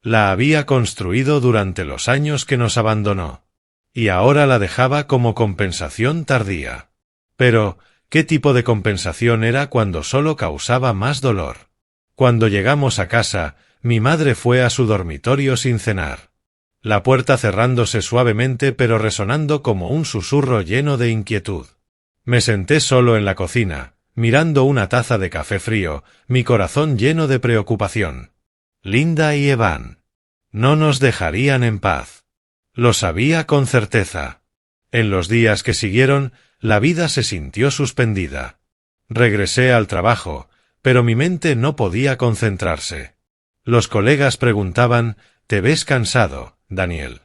La había construido durante los años que nos abandonó. Y ahora la dejaba como compensación tardía. Pero, ¿qué tipo de compensación era cuando solo causaba más dolor? Cuando llegamos a casa, mi madre fue a su dormitorio sin cenar. La puerta cerrándose suavemente pero resonando como un susurro lleno de inquietud. Me senté solo en la cocina, mirando una taza de café frío, mi corazón lleno de preocupación. Linda y Evan. No nos dejarían en paz. Lo sabía con certeza. En los días que siguieron, la vida se sintió suspendida. Regresé al trabajo, pero mi mente no podía concentrarse. Los colegas preguntaban, «¿Te ves cansado, Daniel?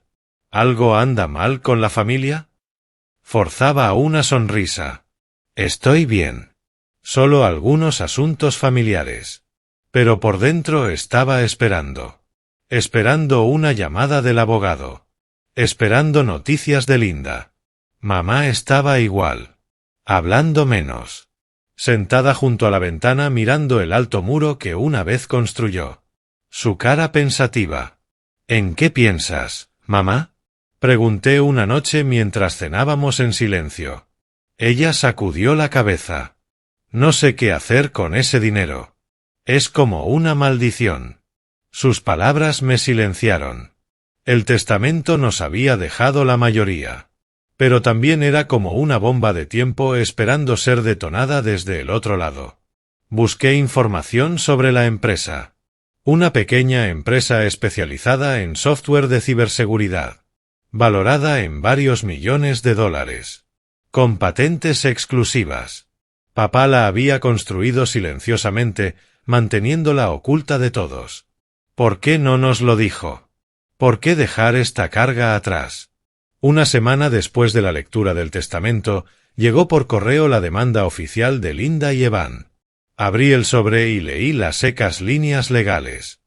¿Algo anda mal con la familia?» Forzaba una sonrisa. «Estoy bien. Solo algunos asuntos familiares». Pero por dentro estaba esperando. Esperando una llamada del abogado. Esperando noticias de Linda. Mamá estaba igual. Hablando menos. Sentada junto a la ventana mirando el alto muro que una vez construyó. Su cara pensativa. «¿En qué piensas, mamá?» Pregunté una noche mientras cenábamos en silencio. Ella sacudió la cabeza. No sé qué hacer con ese dinero. Es como una maldición. Sus palabras me silenciaron. El testamento nos había dejado la mayoría. Pero también era como una bomba de tiempo esperando ser detonada desde el otro lado. Busqué información sobre la empresa. Una pequeña empresa especializada en software de ciberseguridad. Valorada en varios millones de dólares. Con patentes exclusivas. Papá la había construido silenciosamente, manteniéndola oculta de todos. ¿Por qué no nos lo dijo? ¿Por qué dejar esta carga atrás? Una semana después de la lectura del testamento, llegó por correo la demanda oficial de Linda y Evan. Abrí el sobre y leí las secas líneas legales.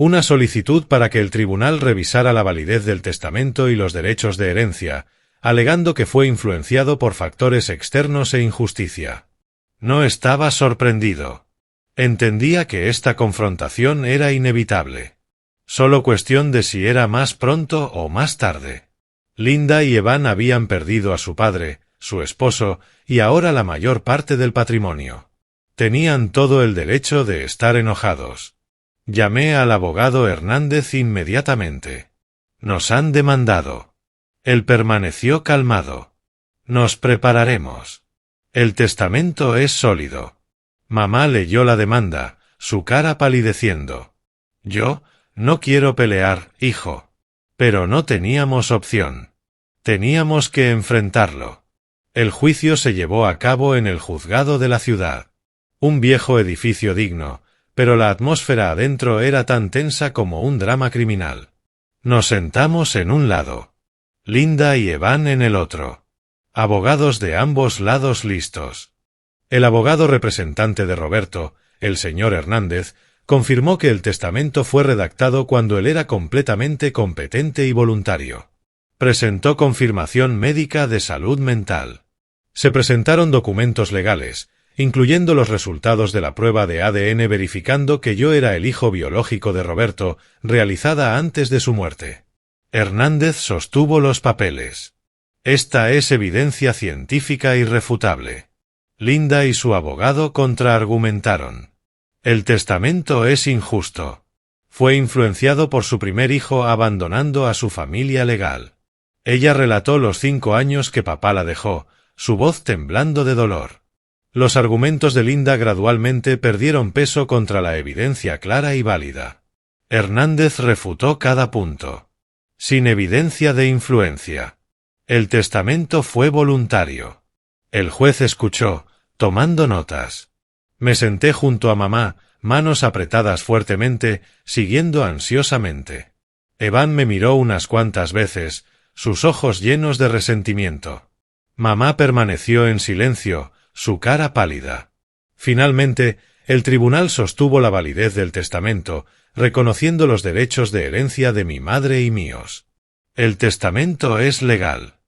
Una solicitud para que el tribunal revisara la validez del testamento y los derechos de herencia, alegando que fue influenciado por factores externos e injusticia. No estaba sorprendido. Entendía que esta confrontación era inevitable. Solo cuestión de si era más pronto o más tarde. Linda y Evan habían perdido a su padre, su esposo, y ahora la mayor parte del patrimonio. Tenían todo el derecho de estar enojados. Llamé al abogado Hernández inmediatamente. Nos han demandado. Él permaneció calmado. Nos prepararemos. El testamento es sólido. Mamá leyó la demanda, su cara palideciendo. Yo, no quiero pelear, hijo. Pero no teníamos opción. Teníamos que enfrentarlo. El juicio se llevó a cabo en el juzgado de la ciudad. Un viejo edificio digno, pero la atmósfera adentro era tan tensa como un drama criminal. Nos sentamos en un lado. Linda y Evan en el otro. Abogados de ambos lados listos. El abogado representante de Roberto, el señor Hernández, confirmó que el testamento fue redactado cuando él era completamente competente y voluntario. Presentó confirmación médica de salud mental. Se presentaron documentos legales, incluyendo los resultados de la prueba de ADN verificando que yo era el hijo biológico de Roberto, realizada antes de su muerte. Hernández sostuvo los papeles. Esta es evidencia científica irrefutable. Linda y su abogado contraargumentaron. El testamento es injusto. Fue influenciado por su primer hijo abandonando a su familia legal. Ella relató los 5 años que papá la dejó, su voz temblando de dolor. Los argumentos de Linda gradualmente perdieron peso contra la evidencia clara y válida. Hernández refutó cada punto. Sin evidencia de influencia. El testamento fue voluntario. El juez escuchó, tomando notas. Me senté junto a mamá, manos apretadas fuertemente, siguiendo ansiosamente. Evan me miró unas cuantas veces, sus ojos llenos de resentimiento. Mamá permaneció en silencio, su cara pálida. Finalmente, el tribunal sostuvo la validez del testamento, reconociendo los derechos de herencia de mi madre y míos. El testamento es legal.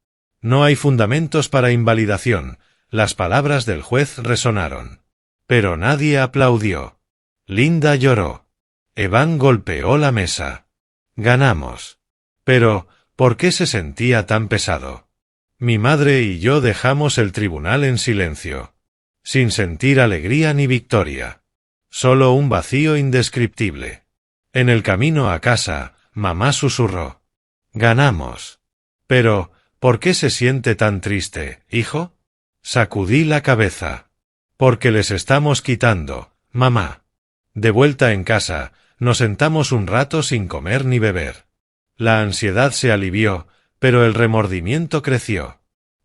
No hay fundamentos para invalidación. Las palabras del juez resonaron. Pero nadie aplaudió. Linda lloró. Evan golpeó la mesa. Ganamos. Pero, ¿por qué se sentía tan pesado? Mi madre y yo dejamos el tribunal en silencio. Sin sentir alegría ni victoria. Solo un vacío indescriptible. En el camino a casa, mamá susurró. Ganamos. Pero, ¿por qué se siente tan triste, hijo? Sacudí la cabeza. Porque les estamos quitando, mamá. De vuelta en casa, nos sentamos un rato sin comer ni beber. La ansiedad se alivió, pero el remordimiento creció.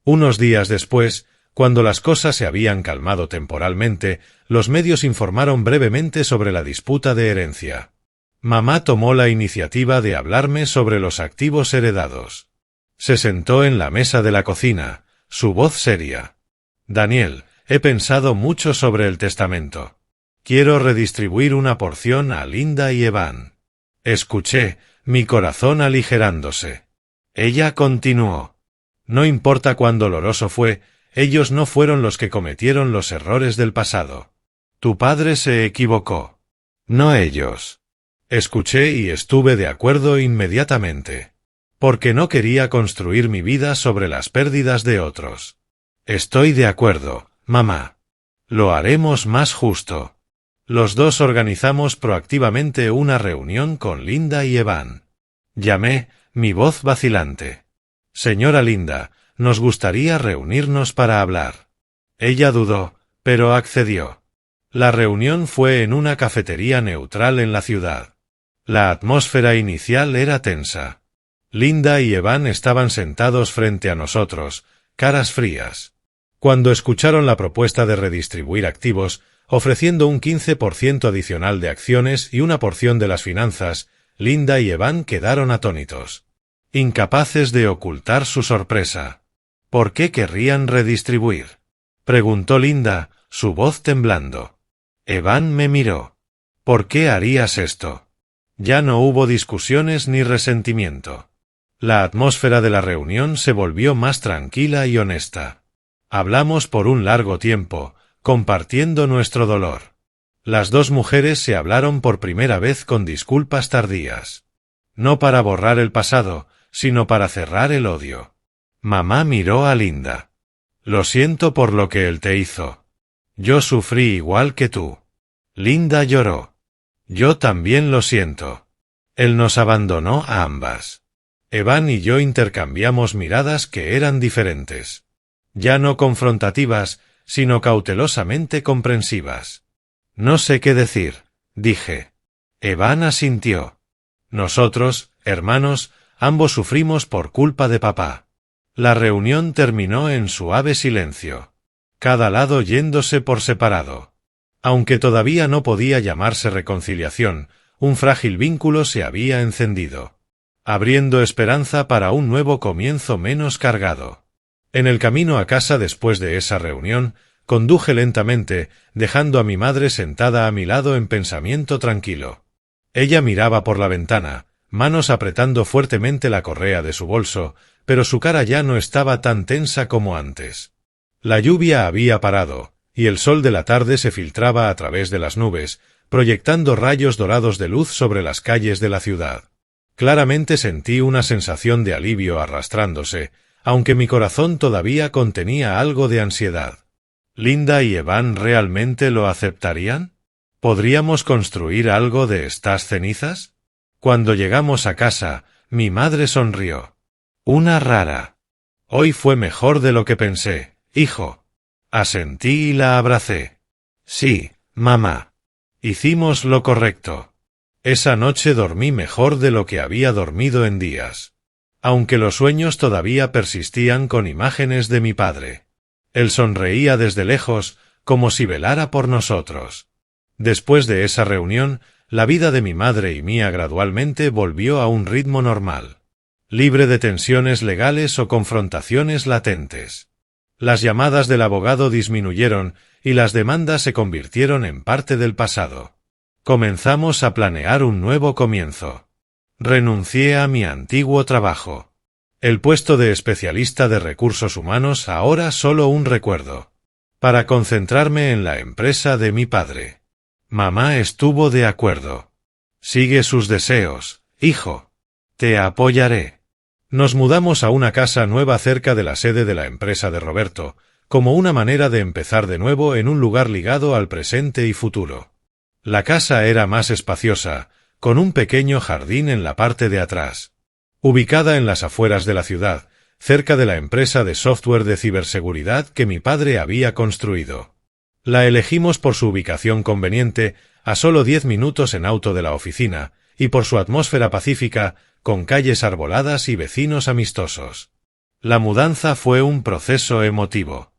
Unos días después, cuando las cosas se habían calmado temporalmente, los medios informaron brevemente sobre la disputa de herencia. Mamá tomó la iniciativa de hablarme sobre los activos heredados. Se sentó en la mesa de la cocina, su voz seria. Daniel, he pensado mucho sobre el testamento. Quiero redistribuir una porción a Linda y Evan. Escuché, mi corazón aligerándose. Ella continuó. No importa cuán doloroso fue, ellos no fueron los que cometieron los errores del pasado. Tu padre se equivocó. No ellos. Escuché y estuve de acuerdo inmediatamente. porque no quería construir mi vida sobre las pérdidas de otros. Estoy de acuerdo, mamá. Lo haremos más justo. Los dos organizamos proactivamente una reunión con Linda y Evan. Llamé, mi voz vacilante. Señora Linda, nos gustaría reunirnos para hablar. Ella dudó, pero accedió. La reunión fue en una cafetería neutral en la ciudad. La atmósfera inicial era tensa. Linda y Evan estaban sentados frente a nosotros, caras frías. Cuando escucharon la propuesta de redistribuir activos, ofreciendo un 15% adicional de acciones y una porción de las finanzas, Linda y Evan quedaron atónitos, incapaces de ocultar su sorpresa. ¿Por qué querrían redistribuir?, preguntó Linda, su voz temblando. Evan me miró. ¿Por qué harías esto? Ya no hubo discusiones ni resentimiento. La atmósfera de la reunión se volvió más tranquila y honesta. Hablamos por un largo tiempo, compartiendo nuestro dolor. Las dos mujeres se hablaron por primera vez con disculpas tardías. No para borrar el pasado, sino para cerrar el odio. Mamá miró a Linda. Lo siento por lo que él te hizo. Yo sufrí igual que tú. Linda lloró. Yo también lo siento. Él nos abandonó a ambas. Evan y yo intercambiamos miradas que eran diferentes. Ya no confrontativas, sino cautelosamente comprensivas. No sé qué decir, dije. Evan asintió. Nosotros, hermanos, ambos sufrimos por culpa de papá. La reunión terminó en suave silencio. Cada lado yéndose por separado. Aunque todavía no podía llamarse reconciliación, un frágil vínculo se había encendido, abriendo esperanza para un nuevo comienzo menos cargado. En el camino a casa después de esa reunión, conduje lentamente, dejando a mi madre sentada a mi lado en pensamiento tranquilo. Ella miraba por la ventana, manos apretando fuertemente la correa de su bolso, pero su cara ya no estaba tan tensa como antes. La lluvia había parado, y el sol de la tarde se filtraba a través de las nubes, proyectando rayos dorados de luz sobre las calles de la ciudad. Claramente sentí una sensación de alivio arrastrándose, aunque mi corazón todavía contenía algo de ansiedad. ¿Linda y Evan realmente lo aceptarían? ¿Podríamos construir algo de estas cenizas? Cuando llegamos a casa, mi madre sonrió. Una rara. Hoy fue mejor de lo que pensé, hijo. Asentí y la abracé. Sí, mamá. Hicimos lo correcto. Esa noche dormí mejor de lo que había dormido en días. Aunque los sueños todavía persistían con imágenes de mi padre. Él sonreía desde lejos, como si velara por nosotros. Después de esa reunión, la vida de mi madre y mía gradualmente volvió a un ritmo normal, libre de tensiones legales o confrontaciones latentes. Las llamadas del abogado disminuyeron y las demandas se convirtieron en parte del pasado. Comenzamos a planear un nuevo comienzo. Renuncié a mi antiguo trabajo. El puesto de especialista de recursos humanos ahora solo un recuerdo. Para concentrarme en la empresa de mi padre. Mamá estuvo de acuerdo. Sigue sus deseos, hijo. Te apoyaré. Nos mudamos a una casa nueva cerca de la sede de la empresa de Roberto, como una manera de empezar de nuevo en un lugar ligado al presente y futuro. La casa era más espaciosa, con un pequeño jardín en la parte de atrás. Ubicada en las afueras de la ciudad, cerca de la empresa de software de ciberseguridad que mi padre había construido. La elegimos por su ubicación conveniente, a solo 10 minutos en auto de la oficina, y por su atmósfera pacífica, con calles arboladas y vecinos amistosos. La mudanza fue un proceso emotivo.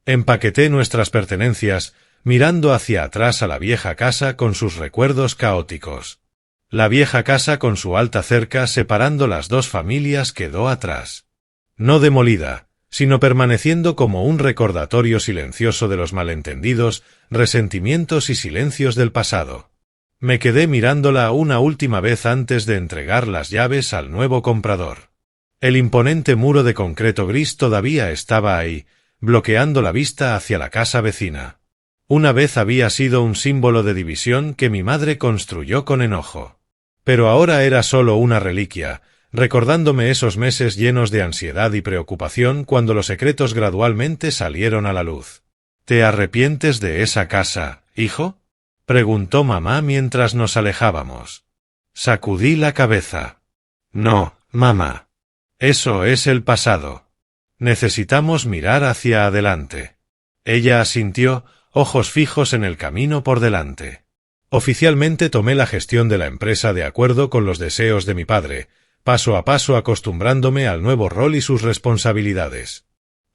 Empaqueté nuestras pertenencias, mirando hacia atrás a la vieja casa con sus recuerdos caóticos. La vieja casa con su alta cerca separando las dos familias quedó atrás. No demolida, sino permaneciendo como un recordatorio silencioso de los malentendidos, resentimientos y silencios del pasado. Me quedé mirándola una última vez antes de entregar las llaves al nuevo comprador. El imponente muro de concreto gris todavía estaba ahí, bloqueando la vista hacia la casa vecina. Una vez había sido un símbolo de división que mi madre construyó con enojo. Pero ahora era solo una reliquia, recordándome esos meses llenos de ansiedad y preocupación cuando los secretos gradualmente salieron a la luz. ¿Te arrepientes de esa casa, hijo?, preguntó mamá mientras nos alejábamos. Sacudí la cabeza. No, mamá. Eso es el pasado. Necesitamos mirar hacia adelante. Ella asintió, ojos fijos en el camino por delante. Oficialmente tomé la gestión de la empresa de acuerdo con los deseos de mi padre, paso a paso acostumbrándome al nuevo rol y sus responsabilidades.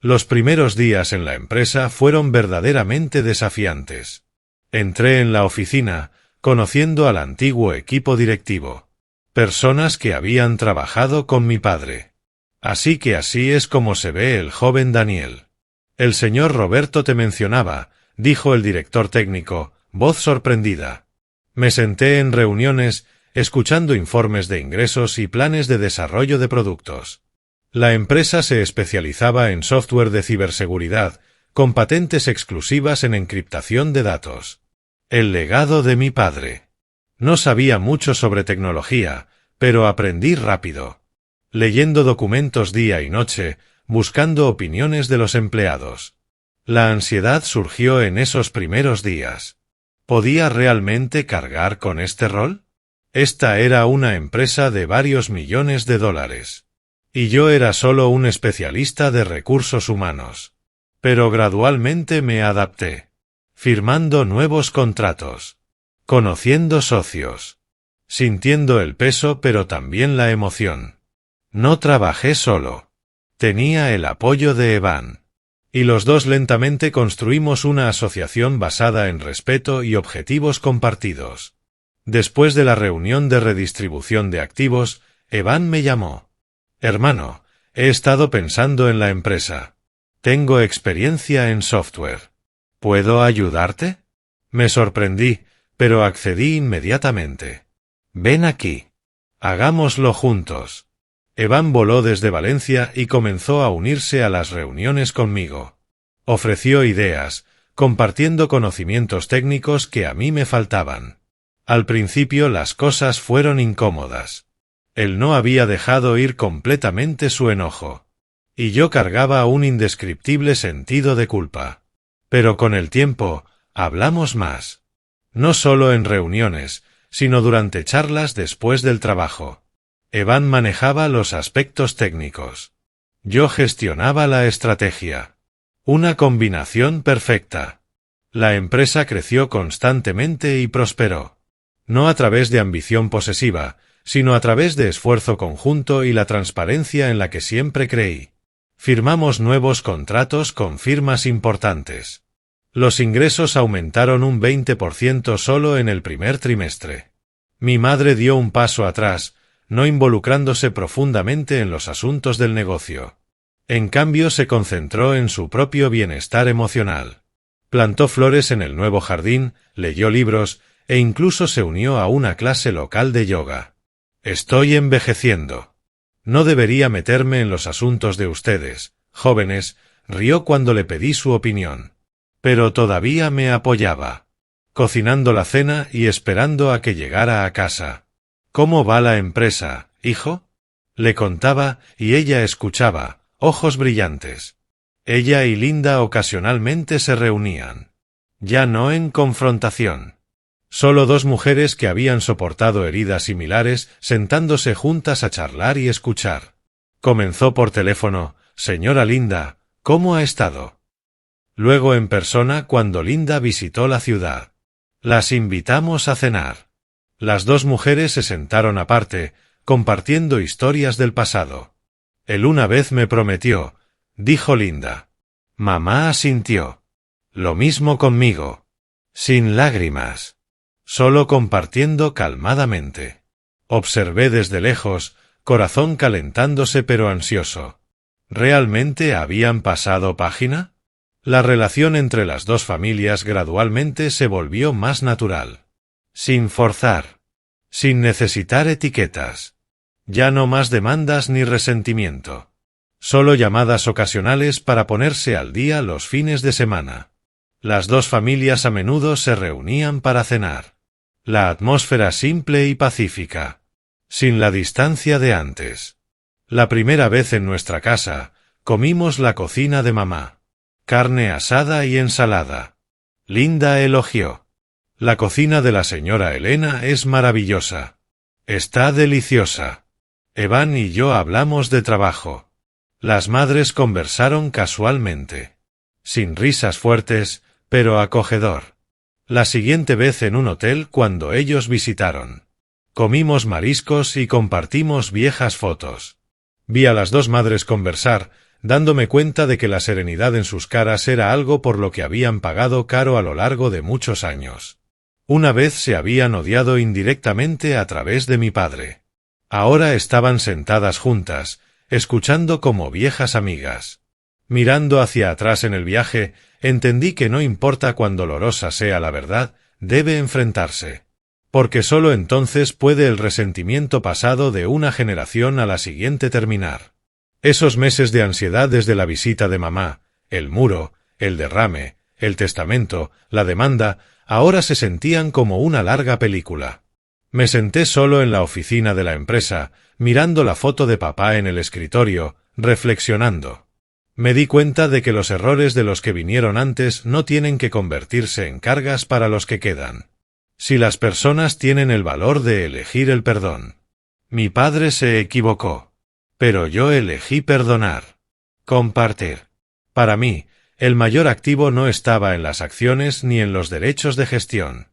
Los primeros días en la empresa fueron verdaderamente desafiantes. Entré en la oficina, conociendo al antiguo equipo directivo. Personas que habían trabajado con mi padre. Así que así es como se ve el joven Daniel. El señor Roberto te mencionaba, dijo el director técnico, voz sorprendida. Me senté en reuniones, escuchando informes de ingresos y planes de desarrollo de productos. La empresa se especializaba en software de ciberseguridad, con patentes exclusivas en encriptación de datos. El legado de mi padre. No sabía mucho sobre tecnología, pero aprendí rápido. Leyendo documentos día y noche, buscando opiniones de los empleados. La ansiedad surgió en esos primeros días. ¿Podía realmente cargar con este rol? Esta era una empresa de varios millones de dólares. Y yo era solo un especialista de recursos humanos. Pero gradualmente me adapté. Firmando nuevos contratos. Conociendo socios. Sintiendo el peso pero también la emoción. No trabajé solo. Tenía el apoyo de Evan. Y los dos lentamente construimos una asociación basada en respeto y objetivos compartidos. Después de la reunión de redistribución de activos, Evan me llamó. Hermano, he estado pensando en la empresa. Tengo experiencia en software. ¿Puedo ayudarte? Me sorprendí, pero accedí inmediatamente. Ven aquí. Hagámoslo juntos. Evan voló desde Valencia y comenzó a unirse a las reuniones conmigo. Ofreció ideas, compartiendo conocimientos técnicos que a mí me faltaban. Al principio las cosas fueron incómodas. Él no había dejado ir completamente su enojo. Y yo cargaba un indescriptible sentido de culpa. Pero con el tiempo, hablamos más. No solo en reuniones, sino durante charlas después del trabajo. Evan manejaba los aspectos técnicos. Yo gestionaba la estrategia. Una combinación perfecta. La empresa creció constantemente y prosperó. No a través de ambición posesiva, sino a través de esfuerzo conjunto y la transparencia en la que siempre creí. Firmamos nuevos contratos con firmas importantes. Los ingresos aumentaron un 20% solo en el primer trimestre. Mi madre dio un paso atrás, no involucrándose profundamente en los asuntos del negocio. En cambio se concentró en su propio bienestar emocional. Plantó flores en el nuevo jardín, leyó libros, e incluso se unió a una clase local de yoga. Estoy envejeciendo. No debería meterme en los asuntos de ustedes, jóvenes, rió cuando le pedí su opinión. Pero todavía me apoyaba. Cocinando la cena y esperando a que llegara a casa. ¿Cómo va la empresa, hijo? Le contaba, y ella escuchaba, ojos brillantes. Ella y Linda ocasionalmente se reunían. Ya no en confrontación. Solo dos mujeres que habían soportado heridas similares sentándose juntas a charlar y escuchar. Comenzó por teléfono, señora Linda, ¿cómo ha estado? Luego en persona cuando Linda visitó la ciudad. Las invitamos a cenar. Las dos mujeres se sentaron aparte, compartiendo historias del pasado. Él una vez me prometió, dijo Linda. Mamá asintió. Lo mismo conmigo. Sin lágrimas. Solo compartiendo calmadamente. Observé desde lejos, corazón calentándose pero ansioso. ¿Realmente habían pasado página? La relación entre las dos familias gradualmente se volvió más natural. Sin forzar. Sin necesitar etiquetas. Ya no más demandas ni resentimiento. Solo llamadas ocasionales para ponerse al día los fines de semana. Las dos familias a menudo se reunían para cenar. La atmósfera simple y pacífica. sin la distancia de antes. La primera vez en nuestra casa, comimos la cocina de mamá. Carne asada y ensalada. Linda elogió. La cocina de la señora Elena es maravillosa. Está deliciosa. Evan y yo hablamos de trabajo. Las madres conversaron casualmente. Sin risas fuertes, pero acogedor. La siguiente vez en un hotel cuando ellos visitaron. Comimos mariscos y compartimos viejas fotos. Vi a las dos madres conversar, dándome cuenta de que la serenidad en sus caras era algo por lo que habían pagado caro a lo largo de muchos años. Una vez se habían odiado indirectamente a través de mi padre. Ahora estaban sentadas juntas, escuchando como viejas amigas. Mirando hacia atrás en el viaje, entendí que no importa cuán dolorosa sea la verdad, debe enfrentarse. Porque solo entonces puede el resentimiento pasado de una generación a la siguiente terminar. Esos meses de ansiedad desde la visita de mamá, el muro, el derrame, el testamento, la demanda, ahora se sentían como una larga película. Me senté solo en la oficina de la empresa, mirando la foto de papá en el escritorio, reflexionando. Me di cuenta de que los errores de los que vinieron antes no tienen que convertirse en cargas para los que quedan. Si las personas tienen el valor de elegir el perdón. Mi padre se equivocó. Pero yo elegí perdonar. Compartir. Para mí, el mayor activo no estaba en las acciones ni en los derechos de gestión,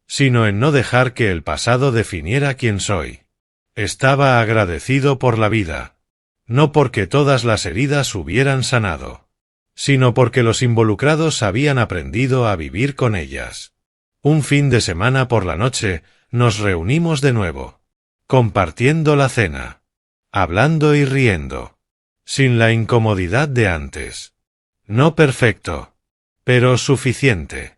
sino en no dejar que el pasado definiera quién soy. Estaba agradecido por la vida. No porque todas las heridas hubieran sanado, sino porque los involucrados habían aprendido a vivir con ellas. Un fin de semana por la noche, nos reunimos de nuevo, compartiendo la cena, hablando y riendo, sin la incomodidad de antes. No perfecto, pero suficiente.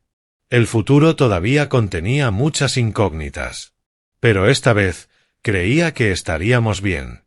El futuro todavía contenía muchas incógnitas, pero esta vez creía que estaríamos bien.